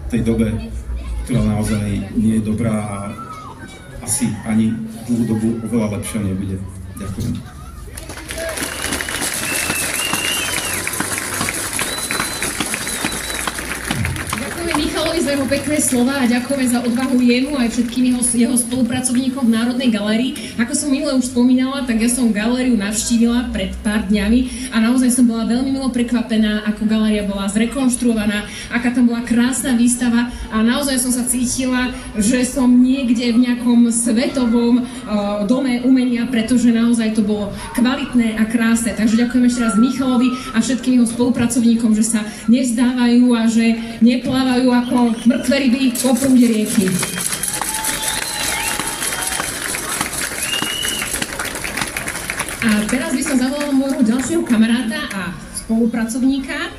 tej dobe, ktorá naozaj nie je dobrá a asi ani dlhú dobu oveľa lepšia nebude. Ďakujem. Michalovi za jeho pekné slova a ďakujeme za odvahu jemu aj všetkým jeho spolupracovníkom v Národnej galérii. Ako som minule už spomínala, tak ja som galériu navštívila pred pár dňami a naozaj som bola veľmi milo prekvapená, ako galéria bola zrekonštruovaná, aká tam bola krásna výstava a naozaj som sa cítila, že som niekde v nejakom svetovom dome umenia, pretože naozaj to bolo kvalitné a krásne. Takže ďakujem ešte raz Michalovi a všetkým jeho spolupracovníkom, že sa nevzdávajú a že neplávajú ako mŕtve ryby po prúde rieky. A teraz by som zavolala môjho ďalšieho kamaráta a spolupracovníka,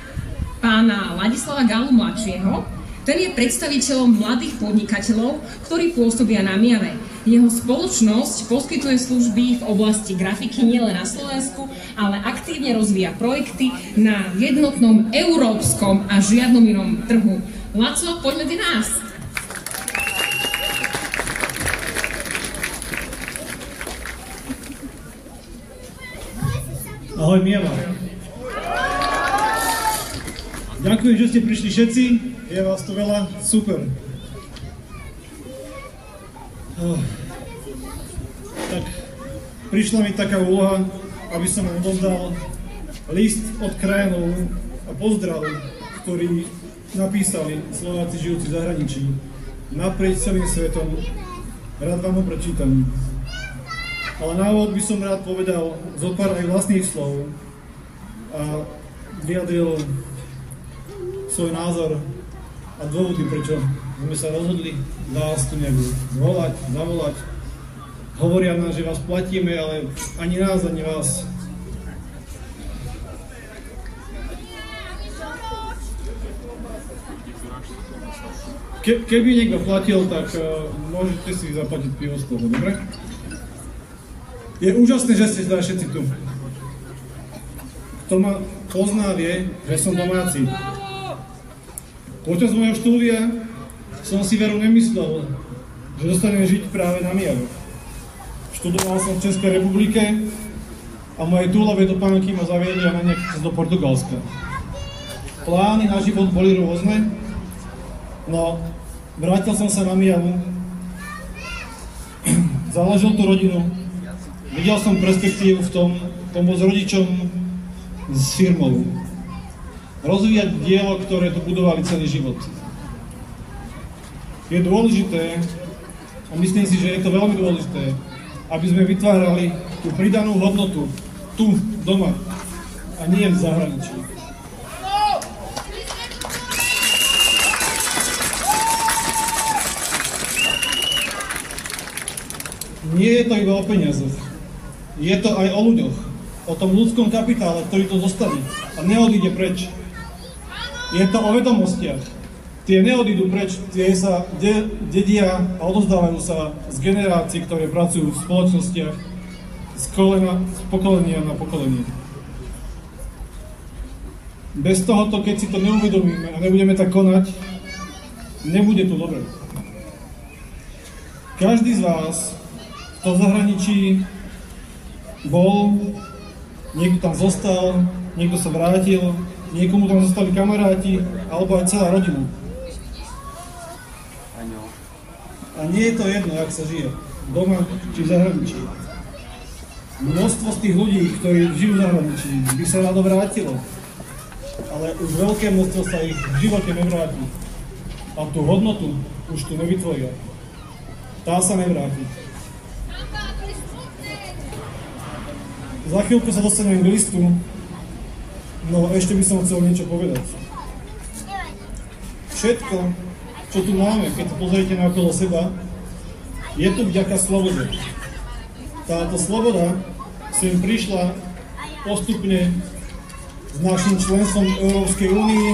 pána Ladislava Gálu mladšieho. Ten je predstaviteľom mladých podnikateľov, ktorí pôsobia na Mijave. Jeho spoločnosť poskytuje služby v oblasti grafiky nielen na Slovensku, ale aktívne rozvíja projekty na jednotnom európskom a žiadnom inom trhu. Laco, poď medzi nás! Ahoj Mijava. Ďakujem, že ste prišli všetci, je vás tu veľa, super. Tak prišla mi taká úloha, aby som vám odovzdal list od krajanov a pozdrav, ktorý napísali Slováci žijúci v zahraničí naprieč celým svetom. Rád vám ho prečítam. Ale na úvod by som rád povedal zopár aj vlastných slov a vyjadril svoj názor a dôvody, prečo sme sa rozhodli vás tu nejak zavolať. Hovoria nám, že vás platíme, ale ani nás, ani vás. Keby niekto platil, tak môžete si zaplatiť pivo z toho, dobre? Je úžasné, že ste všetci tu. Kto ma pozná, vie, že som domáci. Počas môjho štúdia som si veru nemyslel, že dostanem žiť práve na Myjave. Študoval som v Českej republike a moje túlavé topánky ma zaviedia na nejaký cest do Portugalska. Plány na život boli rôzne, no vrátil som sa na Myjavu, založil tú rodinu, videl som perspektívu v tom pomôcť rodičom s firmou. Rozvíjať dielo, ktoré tu budovali celý život. Je dôležité, a myslím si, že je to veľmi dôležité, aby sme vytvárali tú pridanú hodnotu tu, doma, a nie v zahraničí. Nie je to iba o peniazoch. Je to aj o ľuďoch. O tom ľudskom kapitále, ktorý to zostane a neodíde preč. Je to o vedomostiach. Tie neodídu preč, tie sa dedia a odovzdávajú sa z generácií, ktoré pracujú v spoločnostiach z pokolenia na pokolenie. Bez tohoto, keď si to neuvedomíme a nebudeme tak konať, nebude to dobre. Každý z vás, kto v zahraničí bol, niekto tam zostal, niekto sa vrátil, niekomu tam zostali kamaráti, alebo aj celá rodina. A nie je to jedno, jak sa žije, doma či v zahraničí. Množstvo z tých ľudí, ktorí žijú v zahraničí, by sa rado vrátilo, ale už veľké množstvo sa ich v živote nevráti. A tú hodnotu už tu nevytvoria. Tá sa nevráti. Za chvíľku sa dostanem k listu, no ešte by som chcel niečo povedať. Všetko, čo tu máme, keď sa pozriete na okolo seba, je tu vďaka slobode. Táto sloboda sem prišla postupne s našim členstvom Európskej únii.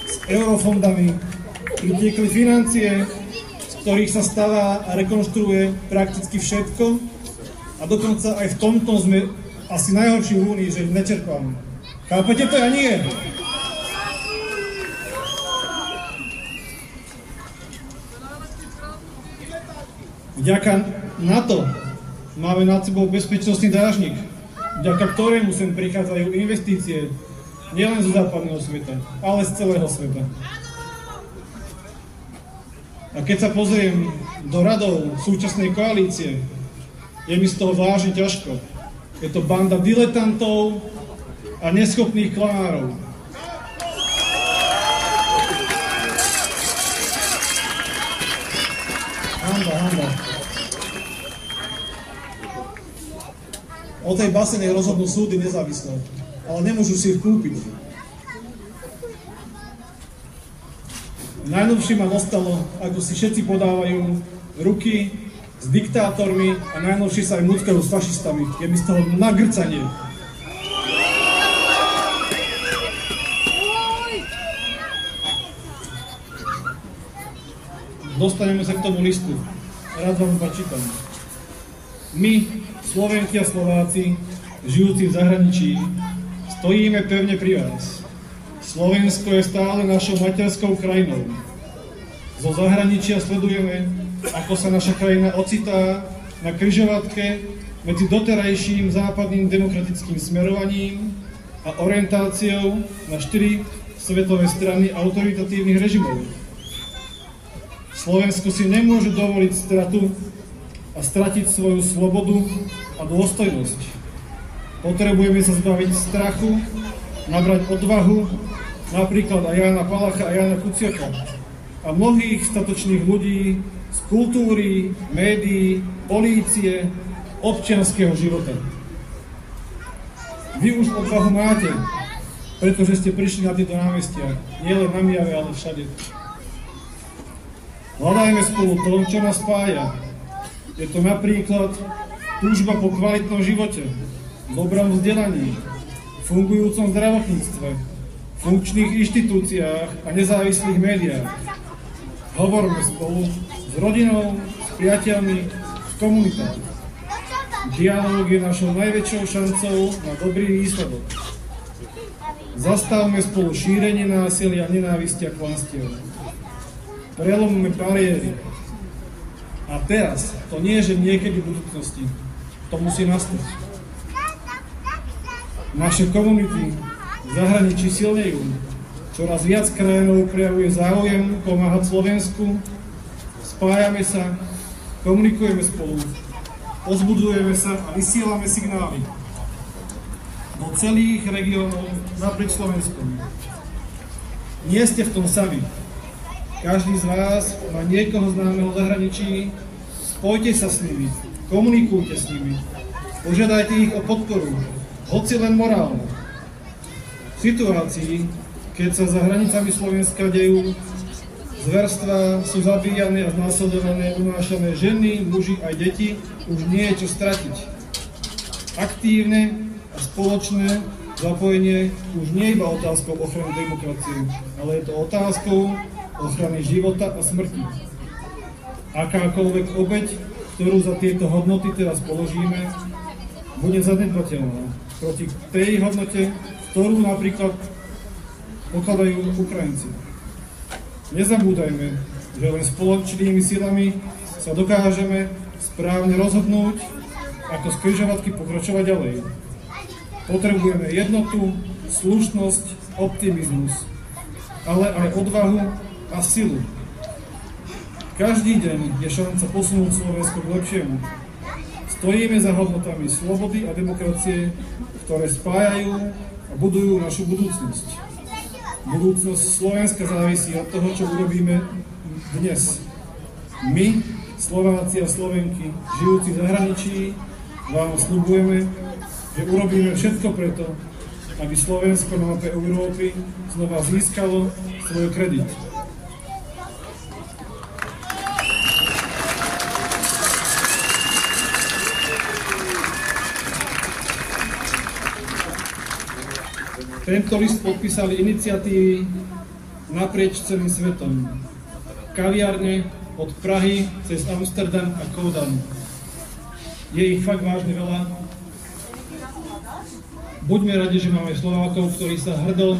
S eurofondami pritiekli financie, z ktorých sa stavá a rekonštruuje prakticky všetko a dokonca aj v tomto sme asi najhorší v únii, že nečerpáme. Chápete to? Ja nie. Vďaka NATO máme nad sebou bezpečnostný dážnik, vďaka ktorému sem prichádzajú investície nielen zo západného sveta, ale z celého sveta. A keď sa pozriem do radov súčasnej koalície, je mi z toho vážne ťažko. Je to banda diletantov a neschopných klamárov. Hanba. O tej base nech rozhodnú súdy nezávisle, ale nemôžu si ich kúpiť. Najnovšie ma dostalo, ako si všetci podávajú ruky s diktátormi a najnovšie sa aj muckajú s fašistami. Je mi z toho nagrcanie. Dostaneme sa k tomu listu. Rád vám prečítam. My, Slovenky a Slováci, žijúci v zahraničí, stojíme pevne pri vás. Slovensko je stále našou materskou krajinou. Zo zahraničia sledujeme, ako sa naša krajina ocitá na križovatke medzi doterajším západným demokratickým smerovaním a orientáciou na 4 svetové strany autoritatívnych režimov. Slovensko si nemôže dovoliť stratu a stratiť svoju slobodu a dôstojnosť. Potrebujeme sa zbaviť strachu, nabrať odvahu, napríklad aj Jána Palacha a Jána Kuciaka a mnohých statočných ľudí z kultúry, médií, polície, občianskeho života. Vy už odvahu máte, pretože ste prišli na tieto námestia, nielen na Mijave, ale všade. Hľadajme spolu to, čo nás spája. Je to napríklad túžba po kvalitnom živote, dobrom vzdelaní, fungujúcom zdravotníctve, funkčných inštitúciách a nezávislých médiách. Hovorme spolu s rodinou, s priateľmi, s komunitách. Dialóg je našou najväčšou šancou na dobrý výsledok. Zastavme spolu šírenie násilia, nenávisti a klamstiev. Prelomme bariéry. A teraz, to nie je, že niekedy v budúcnosti, to musí nastať. Naše komunity v zahraničí silnejú. Čoraz viac krajinov prejavuje záujem pomáhať Slovensku. Spájame sa, komunikujeme spolu, pozbudzujeme sa a vysielame signály do celých regiónov naprieč Slovenskom. Nie ste v tom sami. Každý z vás má niekoho známeho v zahraničí. Spojte sa s nimi, komunikujte s nimi, požiadajte ich o podporu, hoci len morálne. V situácii, keď sa za hranicami Slovenska dejú zverstvá, sú zabíjane a znásilňované, unášané ženy, muži aj deti, už nie je čo stratiť. Aktívne a spoločné zapojenie už nie je iba otázkou ochrany demokracie, ale je to otázkou ochrany života a smrti. Akákoľvek obeť, ktorú za tieto hodnoty teraz položíme, bude zanedbateľná proti tej hodnote, ktorú napríklad pokladajú Ukrajinci. Nezabúdajme, že len spoločnými silami sa dokážeme správne rozhodnúť, ako z križovatky pokračovať ďalej. Potrebujeme jednotu, slušnosť, optimizmus, ale aj odvahu a silu. Každý deň je šanca posunúť Slovensko k lepšiemu. Stojíme za hodnotami slobody a demokracie, ktoré spájajú a budujú našu budúcnosť. Budúcnosť Slovenska závisí od toho, čo urobíme dnes. My, Slováci a Slovenky, žijúci v zahraničí, vám sľubujeme, že urobíme všetko preto, aby Slovensko na mape Európy znova získalo svoj kredit. Tento list podpísali iniciatívy naprieč celým svetom. Kaviárne od Prahy cez Amsterdam a Kodan. Je ich fakt vážne veľa. Buďme radi, že máme Slovákov, ktorí sa hrdo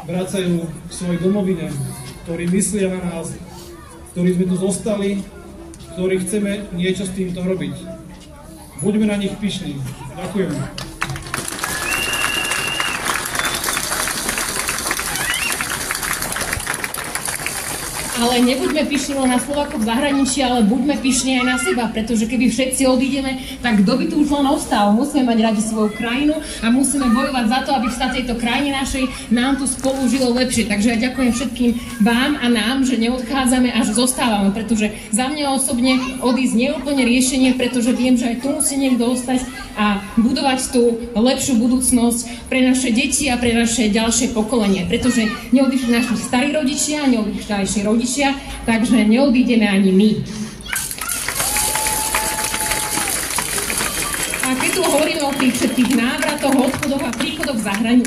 vracajú k svojej domovine, ktorí myslia na nás, ktorí sme tu zostali, ktorí chceme niečo s týmto robiť. Buďme na nich pyšní. Ďakujem. Ale nebuďme pyšní len na Slovákov v zahraničí, ale buďme pyšní aj na seba, pretože keby všetci odídeme, tak kto by tu už len ostal? Musíme mať radi svoju krajinu a musíme bojovať za to, aby sa tejto krajine našej nám tu spolu žilo lepšie. Takže ja ďakujem všetkým vám a nám, že neodchádzame a že zostávame, pretože za mňa osobne odísť nie je úplne riešenie, pretože viem, že aj tu musí niekto ostať a budovať tú lepšiu budúcnosť pre naše deti a pre naše ďalšie pokolenie, pretože neodišli naši starí rodičia, neodišli naši rodičia, takže neodídeme ani my. A keď tu hovoríme o tých všetkých návratoch, odchodoch a príchodoch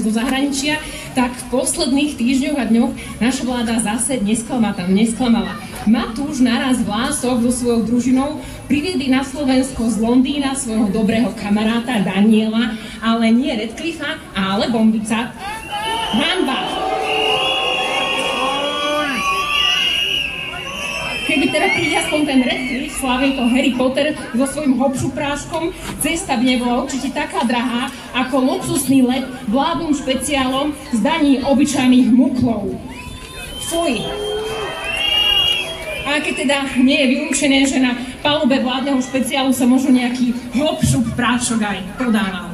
zo zahraničia, tak v posledných týždňoch a dňoch naša vláda zase nesklamala. Matúš naraz Vlások so svojou družinou priviedli na Slovensko z Londýna svojho dobrého kamaráta Daniela, ale nie Redcliffa, ale Bombica. Hanba! Keby teda príde aspoň ten Redcliffe, slávim to Harry Potter so svojím hopšupráškom, cesta by nebola určite taká drahá ako luxusný let vládnym špeciálom z daní obyčajných muklov. Fuj! A keď teda nie je vylúčené, že na palube vládneho špeciálu sa možno nejaký hopšup prášok aj podával.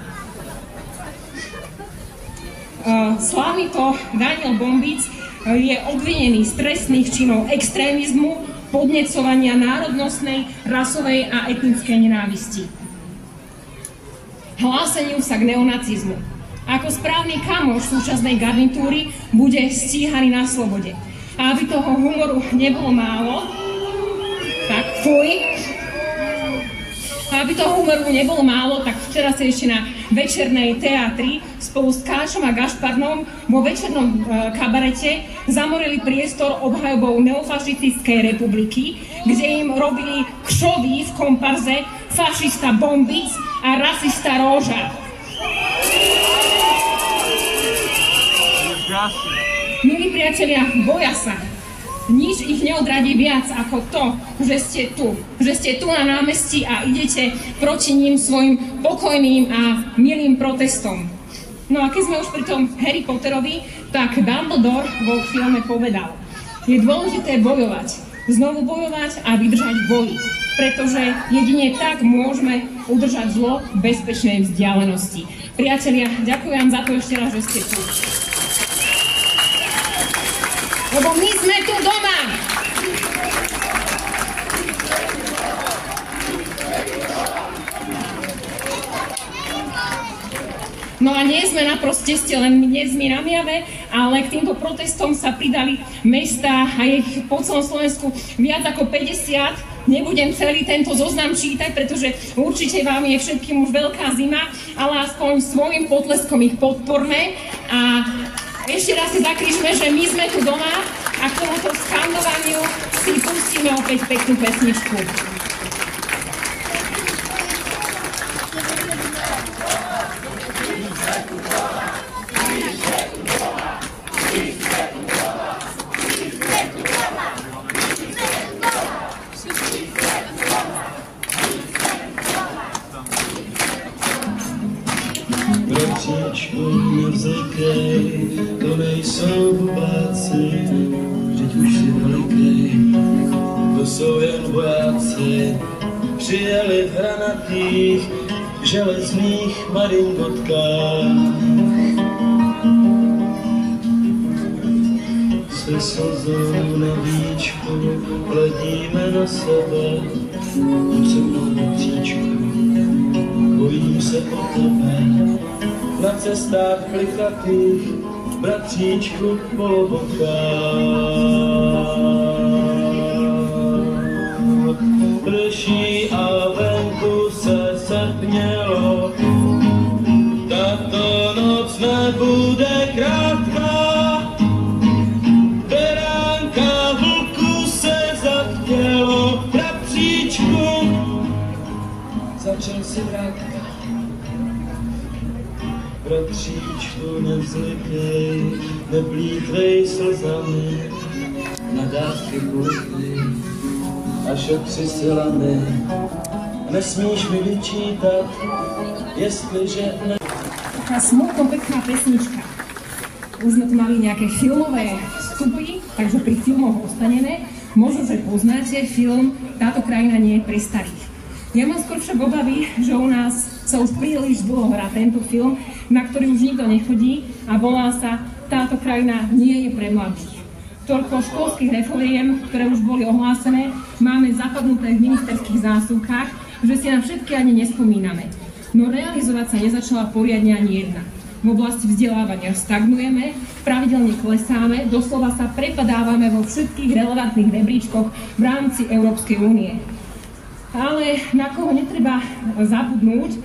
Slávny to Daniel Bombic je obvinený z trestných činov extrémizmu, podnecovania národnostnej, rasovej a etnickej nenávisti. Hláseniu sa k neonacizmu. Ako správny kamoš súčasnej garnitúry bude stíhaný na slobode. A aby toho humoru nebolo málo, tak fuj. A aby toho humoru nebolo málo, tak včera sa ešte na večernej teatri spolu s Káčom a Gašparnom vo večernom kabarete zamorili priestor obhajobou neofašistickej republiky, kde im robili kšovy v komparze fašista Bombic a rasista Róža. Milí priatelia, boja sa. Nič ich neodradí viac ako to, že ste tu. Že ste tu na námestí a idete proti ním svojim pokojným a milým protestom. No a keď sme už pri tom Harry Potterovi, tak Dumbledore vo filme povedal: je dôležité bojovať. Znovu bojovať a vydržať v boji. Pretože jedine tak môžeme udržať zlo v bezpečnej vzdialenosti. Priatelia, ďakujem za to ešte raz, že ste tu. Lebo my sme tu doma! No a nie sme na proteste len dnes my na Miave, ale k týmto protestom sa pridali mestá a ich po celom Slovensku viac ako 50. Nebudem celý tento zoznam čítať, pretože určite vám je všetkým už veľká zima, ale aspoň svojím potleskom ich podporme a ešte raz si zakričme, že my sme tu doma a k tomuto skandovaniu si pustíme opäť peknú pesničku. Bratříčku, nevzlikej, to nejsou bubáci, vždyť už si velikej, to jsou jen vojáci. Přijeli v hranatých, železných maringotkách. Se slzou na víčku hledíme na sebe, pojď se mnou, bratříčku, bojím se o tebe. Na cestách klikatých, bratříčku polobokách. Prší a venku se setmělo, tato noc nebude krátká. Beránka vlku se zachtělo, bratříčku, začal si vrátka. Bratříčku, nevzlikej, neplýtvej slzami, na dávky kulky a šetři silami. Nesmíš mi vyčítat, jestliže ne... Taká smutno pekná pesnička. Už sme tu mali nejaké filmové vstupy, takže pri filmoch ostaneme. Možno, že poznáte film Táto krajina nie je pre starých. Ja mám skôr však obavy, že u nás sa už príliš dlho hrá tento film, na ktorý už nikto nechodí a volá sa Táto krajina nie je pre mladých. Toľko školských reforiem, ktoré už boli ohlásené, máme zapadnuté v ministerských zásuvkách, že si na všetky ani nespomíname. No realizovať sa nezačala poriadne ani jedna. V oblasti vzdelávania stagnujeme, pravidelne klesáme, doslova sa prepadávame vo všetkých relevantných rebríčkoch v rámci Európskej únie. Ale na koho netreba zabudnúť,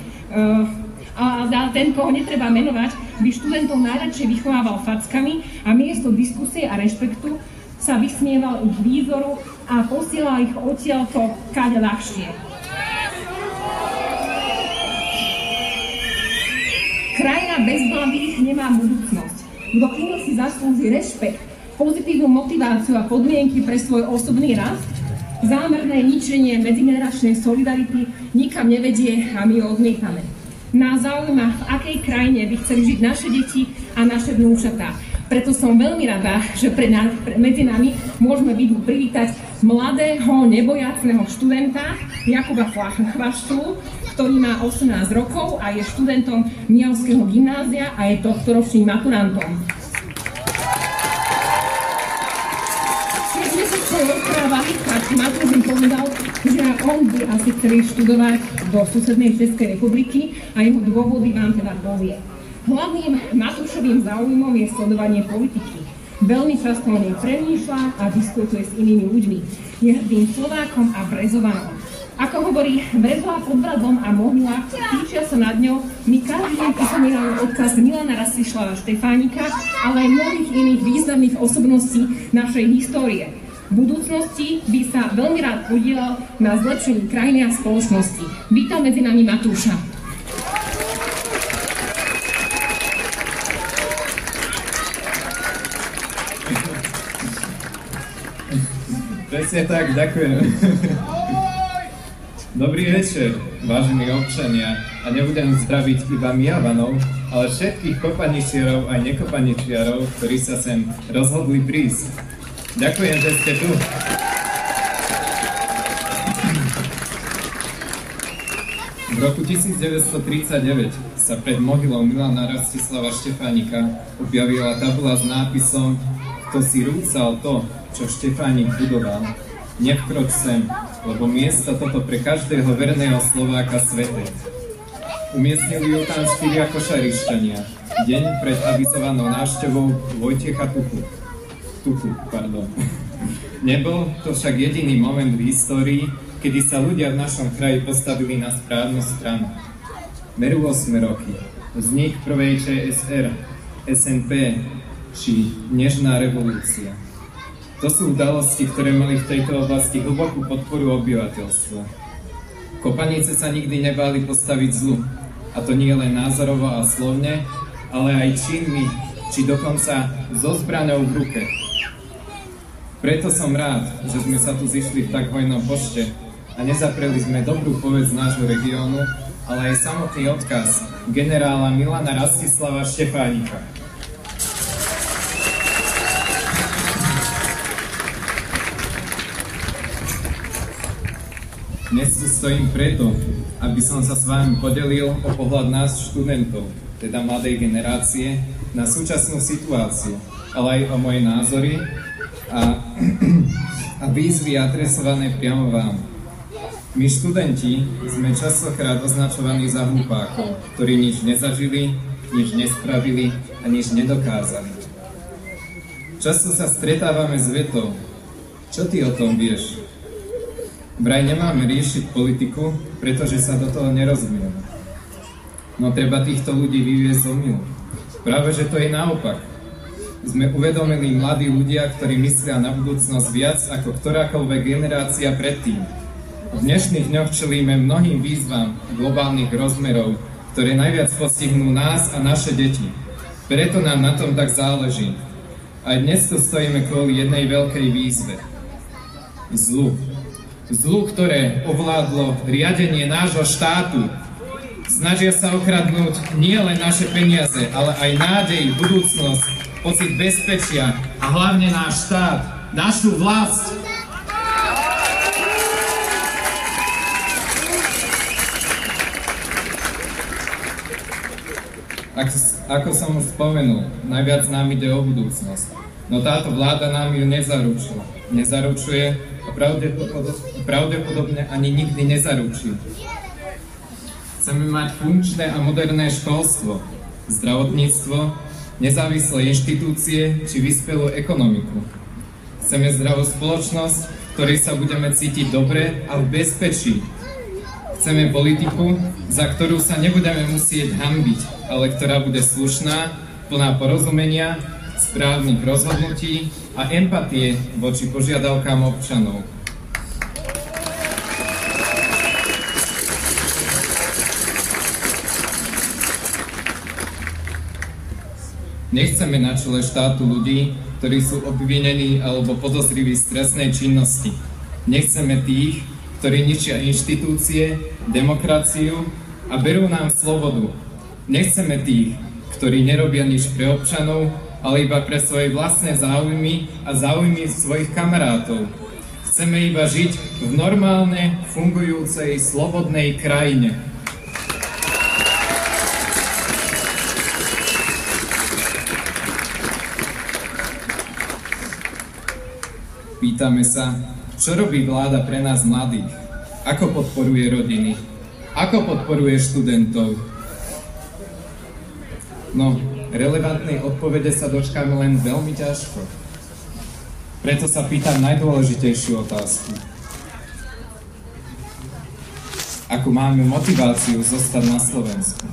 a ten, koho netreba menovať, by študentov najradšej vychovával fackami a miesto diskusie a rešpektu sa vysmieval ich výzoru a posielal ich odtiaľto kade ľahšie. Krajina bez mladých nemá budúcnosť. Kto iný si zaslúži rešpekt, pozitívnu motiváciu a podmienky pre svoj osobný rast, Zámerné ničenie medzigeneračnej solidarity nikam nevedie a my ho odmietame. Nás zaujíma, v akej krajine by chceli žiť naše deti a naše vnúčatá. Preto som veľmi rada, že medzi nami môžeme privítať mladého, nebojacného študenta Jakuba Chvaštulu, ktorý má 18 rokov a je študentom Mijavského gymnázia a je tohtoročným maturantom. Keď sme sa spolu rozprávali, tak Matúš mi povedal, že on by asi chcel študovať do susednej Českej republiky a jeho dôvody vám teda povie. Hlavným Matúšovým záujmom je sledovanie politiky. Veľmi často o nej premýšľa a diskutuje s inými ľuďmi. Je hrdým Slovákom a Brezovanom. Ako hovorí Brezová pod Bradom a Mohyla, píčia sa nad ňou, my každý deň pripomíname odkaz Milana Rastislava Štefánika, ale aj mnohých iných významných osobností našej histórie. V budúcnosti by sa veľmi rád podielal na zlepšení krajiny a spoločnosti. Vítam medzi nami Matúša. Presne tak, ďakujem. Dobrý večer, vážení občania. A nebudem zdraviť iba Mijavanov, ale všetkých kopaničiarov a nekopaničiarov, ktorí sa sem rozhodli prísť. Ďakujem, že ste tu. V roku 1939 sa pred mohylou Milana Rastislava Štefánika objavila tabula s nápisom "Kto si rúcal to, čo Štefánik budoval, nevkroč sem, lebo miesto toto pre každého verného Slováka sveté." Umiestnili ju tam 4 košarišťania, deň pred avizovanou návštevou Vojtecha Tuku. Nebol to však jediný moment v histórii, kedy sa ľudia v našom kraji postavili na správnu stranu. Merú 8 roky. Vznik prvej ČSR, SNP či Nežná revolúcia. To sú udalosti, ktoré mali v tejto oblasti hlbokú podporu obyvateľstva. Kopanice sa nikdy nebáli postaviť zlu, a to nie len názorovo a slovne, ale aj činmi, či dokonca so zbraňou v ruke. Preto som rád, že sme sa tu zišli v tak hojnom počte a nezapreli sme dobrú povedz nášho regiónu, ale aj samotný odkaz generála Milana Rastislava Štefánika. Dnes tu stojím preto, aby som sa s vami podelil o pohľad nás študentov, teda mladej generácie, na súčasnú situáciu, ale aj o moje názory a výzvy adresované priamo vám. My študenti sme častokrát označovaní za hlupákov, ktorí nič nezažili, nič nespravili a nič nedokázali. Často sa stretávame s vetou: čo ty o tom vieš? Vraj nemáme riešiť politiku, pretože sa do toho nerozumieme. No treba týchto ľudí vyviesť z omylu. Práve že to je naopak. Sme uvedomili mladí ľudia, ktorí myslia na budúcnosť viac ako ktorákoľvek generácia predtým. V dnešných dňoch čelíme mnohým výzvam globálnych rozmerov, ktoré najviac postihnú nás a naše deti. Preto nám na tom tak záleží. Aj dnes tu stojíme kvôli jednej veľkej výzve. Zlu. Zlu, ktoré ovládlo riadenie nášho štátu. Snažia sa okradnúť nie len naše peniaze, ale aj nádej, budúcnosť, pocit bezpečia a hlavne náš štát, našu vlast. Ako som už spomenul, najviac nám ide o budúcnosť. No táto vláda nám ju nezaručuje a pravdepodobne ani nikdy nezaručí. Chceme mať funkčné a moderné školstvo, zdravotníctvo, nezávislé inštitúcie či vyspelú ekonomiku. Chceme zdravú spoločnosť, v ktorej sa budeme cítiť dobre a v bezpečí. Chceme politiku, za ktorú sa nebudeme musieť hanbiť, ale ktorá bude slušná, plná porozumenia, správnych rozhodnutí a empatie voči požiadavkám občanov. Nechceme na čele štátu ľudí, ktorí sú obvinení alebo podozriví z trestnej činnosti. Nechceme tých, ktorí ničia inštitúcie, demokraciu a berú nám slobodu. Nechceme tých, ktorí nerobia nič pre občanov, ale iba pre svoje vlastné záujmy a záujmy svojich kamarátov. Chceme iba žiť v normálne, fungujúcej, slobodnej krajine. Pýtame sa, čo robí vláda pre nás mladých? Ako podporuje rodiny? Ako podporuje študentov? No, relevantnej odpovede sa dočkáme len veľmi ťažko. Preto sa pýtam najdôležitejšiu otázku. Akú máme motiváciu zostať na Slovensku?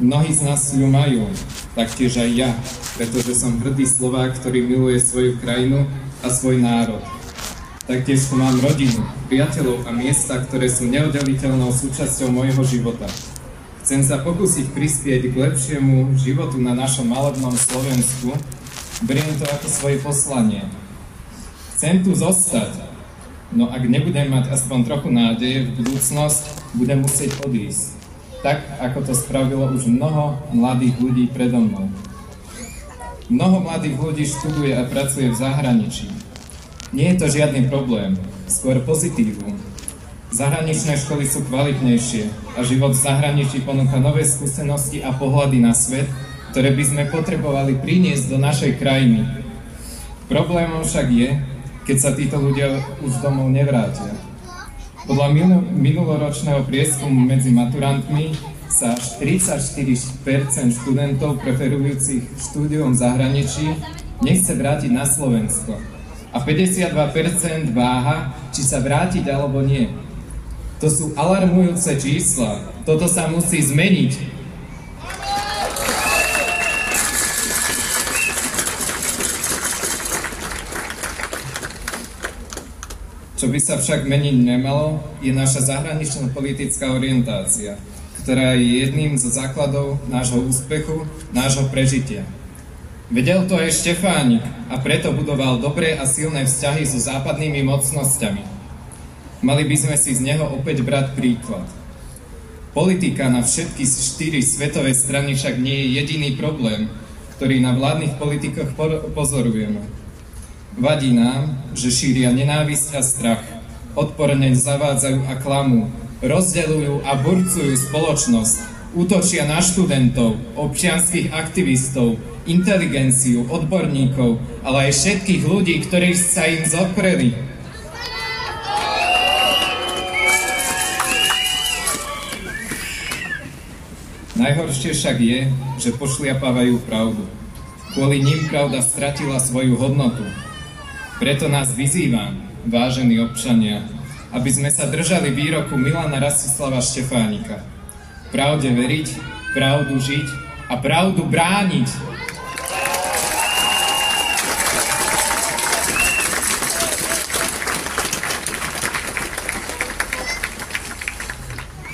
Mnohí z nás ju majú, taktiež aj ja, pretože som hrdý Slovák, ktorý miluje svoju krajinu a svoj národ. Taktiež tu mám rodinu, priateľov a miesta, ktoré sú neoddeliteľnou súčasťou môjho života. Chcem sa pokúsiť prispieť k lepšiemu životu na našom malebnom Slovensku. Beriem to ako svoje poslanie. Chcem tu zostať, no ak nebudem mať aspoň trochu nádeje v budúcnosť, budem musieť odísť. Tak, ako to spravilo už mnoho mladých ľudí predo mnou. Mnoho mladých ľudí študuje a pracuje v zahraničí. Nie je to žiadny problém, skôr pozitívum. Zahraničné školy sú kvalitnejšie a život v zahraničí ponúka nové skúsenosti a pohľady na svet, ktoré by sme potrebovali priniesť do našej krajiny. Problémom však je, keď sa títo ľudia už domov nevrátia. Podľa minuloročného prieskumu medzi maturantmi sa až 34% študentov preferujúcich štúdium v zahraničí nechce vrátiť na Slovensko a 52% váha, či sa vrátiť alebo nie. To sú alarmujúce čísla. Toto sa musí zmeniť. Čo by sa však meniť nemalo, je naša zahraničná politická orientácia, ktorá je jedným zo základov nášho úspechu, nášho prežitia. Vedel to aj Štefánik a preto budoval dobré a silné vzťahy so západnými mocnosťami. Mali by sme si z neho opäť brať príklad. Politika na všetky 4 svetové strany však nie je jediný problém, ktorý na vládnych politikoch pozorujeme. Vadí nám, že šíria nenávisť a strach, odporne zavádzajú a klamú, rozdeľujú a burcujú spoločnosť, útočia na študentov, občianskych aktivistov, inteligenciu, odborníkov, ale aj všetkých ľudí, ktorí sa im zopreli. Najhoršie však je, že pošliapávajú pravdu. Kvôli nim pravda stratila svoju hodnotu. Preto nás vyzývam, vážení občania, aby sme sa držali výroku Milana Rastislava Štefánika. Pravde veriť, pravdu žiť a pravdu brániť.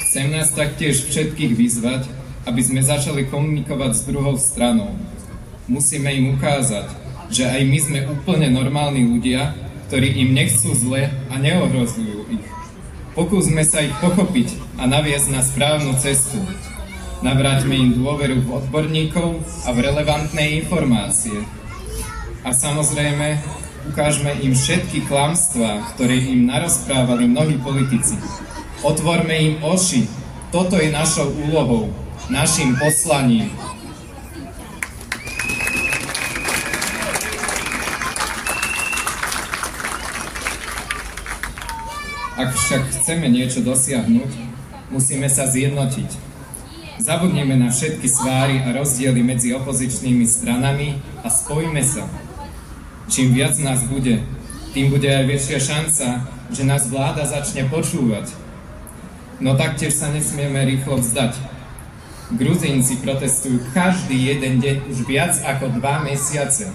Chcem nás taktiež všetkých vyzvať, aby sme začali komunikovať s druhou stranou. Musíme im ukázať, že aj my sme úplne normálni ľudia, ktorí im nechcú zle a neohrozujú ich. Pokúsme sa ich pochopiť a naviesť na správnu cestu. Navráťme im dôveru v odborníkov a v relevantné informácie. A samozrejme, ukážme im všetky klamstvá, ktoré im narozprávali mnohí politici. Otvorme im oči. Toto je našou úlohou, našim poslaním. Ak však chceme niečo dosiahnuť, musíme sa zjednotiť. Zabudneme na všetky sváry a rozdiely medzi opozičnými stranami a spojme sa. Čím viac nás bude, tým bude aj väčšia šanca, že nás vláda začne počúvať. No taktiež sa nesmieme rýchlo vzdať. Gruzínci protestujú každý jeden deň už viac ako 2 mesiace.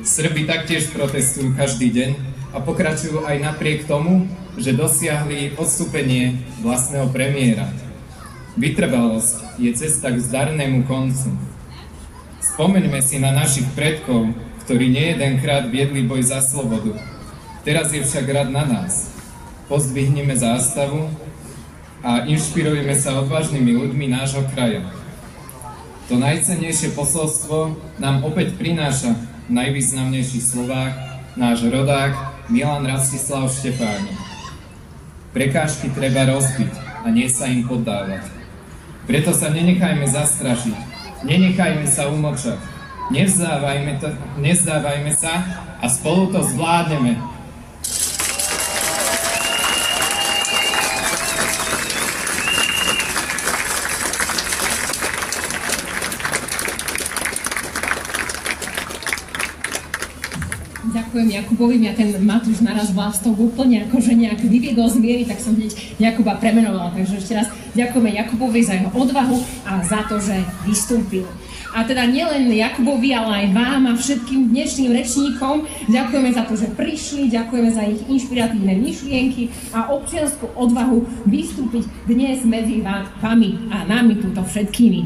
Srbi taktiež protestujú každý deň a pokračujú aj napriek tomu, že dosiahli odstúpenie vlastného premiéra. Vytrvalosť je cesta k zdarnému koncu. Spomeňme si na našich predkov, ktorí nejedenkrát viedli boj za slobodu. Teraz je však rad na nás. Pozdvihnime zástavu a inšpirujeme sa odvážnymi ľuďmi nášho kraja. To najcennejšie posolstvo nám opäť prináša najvýznamnejší Slovák, náš rodák Milan Rastislav Štefánik. Prekážky treba rozbiť a nie sa im poddávať. Preto sa nenechajme zastrašiť, nenechajme sa umlčať, nevzdávajme sa a spolu to zvládneme. Ďakujem Jakubovi, mňa ten Matúš naraz vlastok úplne akože nejak vyviedol z miery, tak som hneď Jakuba premenovala. Takže ešte raz ďakujeme Jakubovi za jeho odvahu a za to, že vystúpil. A teda nielen Jakubovi, ale aj vám a všetkým dnešným rečníkom ďakujeme za to, že prišli, ďakujeme za ich inšpiratívne myšlienky a občiansku odvahu vystúpiť dnes medzi vami a nami túto všetkými.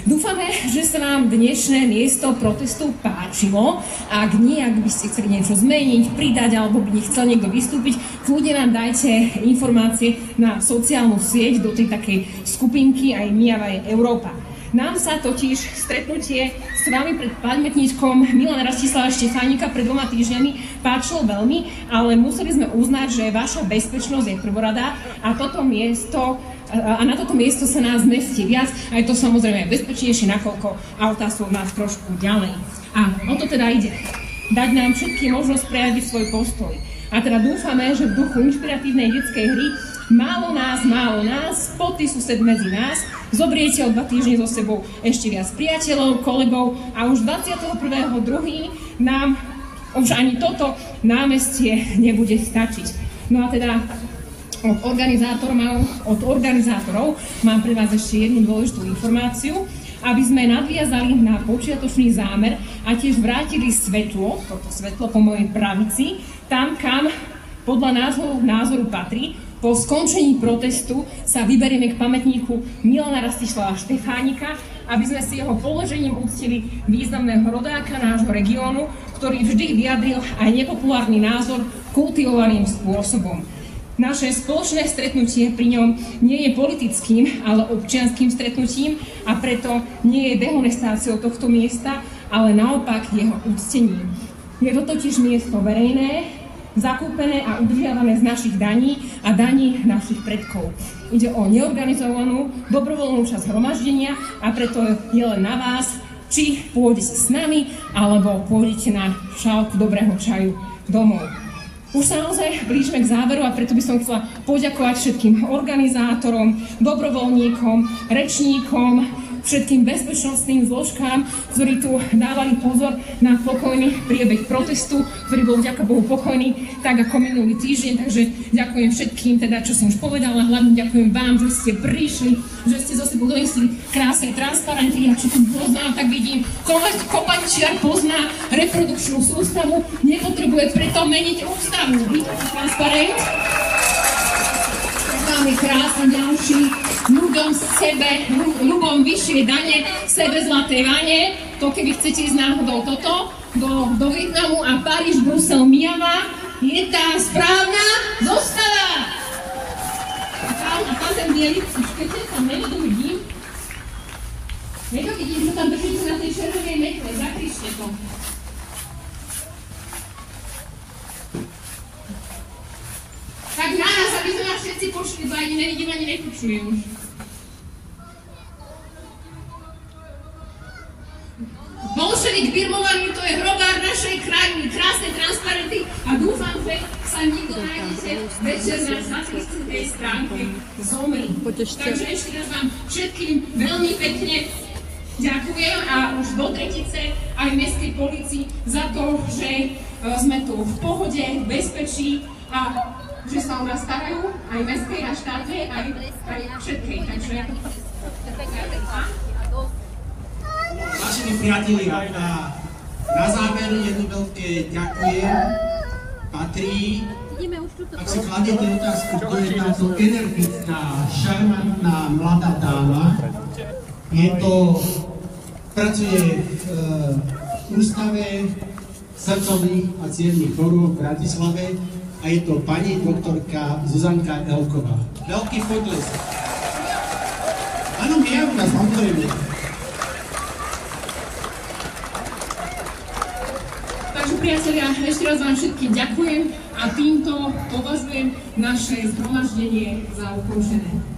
Dúfame, že sa vám dnešné miesto protestu páčilo. Ak nie, ak by ste chceli niečo zmeniť, pridať alebo by chcel niekto vystúpiť, kľudne nám dajte informácie na sociálnu sieť do tej takej skupinky aj Miava je Európa. Nám sa totiž stretnutie s vami pred pamätníčkom Milana Rastislava Štefánika pred 2 týždňami páčilo veľmi, ale museli sme uznať, že vaša bezpečnosť je prvoradá a na toto miesto sa nás zmestí viac a je to samozrejme bezpečnejšie, nakoľko autá sú od nás trošku ďalej. A o to teda ide. Dať nám všetkým možnosť prejaviť svoj postoj. A teda dúfame, že v duchu inšpiratívnej detskej hry Málo nás, poty sused medzi nás, zobriete o 2 týždne so sebou ešte viac priateľov, kolegov a už 21.2. nám už ani toto námestie nebude stačiť. No a teda od organizátorov mám pre vás ešte jednu dôležitú informáciu, aby sme nadviazali na počiatočný zámer a tiež vrátili svetlo, toto svetlo po mojej pravici, tam, kam podľa názoru patrí. Po skončení protestu sa vyberieme k pamätníku Milana Rastislava Štefánika, aby sme si jeho položením uctili významného rodáka nášho regiónu, ktorý vždy vyjadril aj nepopulárny názor kultivovaným spôsobom. Naše spoločné stretnutie pri ňom nie je politickým, ale občianskym stretnutím a preto nie je dehonestáciou tohto miesta, ale naopak jeho uctením. Je to totiž miesto verejné, zakúpené a udržiavané z našich daní a daní našich predkov. Ide o neorganizovanú, dobrovoľnú časť zhromaždenia a preto je len na vás, či pôjdete s nami, alebo pôjdete na šálku dobrého čaju domov. Už sa naozaj blížime k záveru a preto by som chcela poďakovať všetkým organizátorom, dobrovoľníkom, rečníkom, všetkým bezpečnostným zložkám, ktorí tu dávali pozor na pokojný priebeh protestu, ktorý bol vďaka Bohu pokojný, tak ako minulý týždeň. Takže ďakujem všetkým, teda čo som už povedala, hlavne ďakujem vám, že ste prišli, že ste zo sebou donesli krásne transparenty. Ja čo tu poznám, tak vidím, Kopačiar pozná reprodukčnú sústavu, nepotrebuje preto meniť ústavu. Vítajte transparent. Máme krásne ďalší, ľuďom vyššie dane, sebe zlaté vane. To keby chcete ísť náhodou do Vietnamu a Paríž, Brusel, Miava, je tá správna zostava. A tam ten bielý, počkajte, tam nedovidím, že tam držíte na tej červenej metle, zakričte to. Tak naraz, aby sme vás všetci počuli, bo ani nevidím, ani nepočujem už. Bolševik birmovaný, to je hrobár našej krajiny, krásne transparenty a dúfam, že sa nikto nájdete večer na 20. stránke zomri. Takže ešte raz vám všetkým veľmi pekne ďakujem a už do tretice aj mestskej polícii za to, že sme tu v pohode, v bezpečí a že sa o nás starajú, aj mestskej, aj štátnej, aj všetkej. Takže vážení priatelia, na záver jedno veľké ďakujem patrí, ak si kladiete otázku, kto je táto energická, šarmantná mladá dáma. Pracuje v Ústave srdcových a cievnych chorôb v Bratislave. a je to pani doktorka Zuzanka Elková. Veľký potlesk. Áno, mijajú nás, samozrejme. Takže priatelia, ešte raz vám všetkým ďakujem a týmto považujem naše zhromaždenie za ukončené.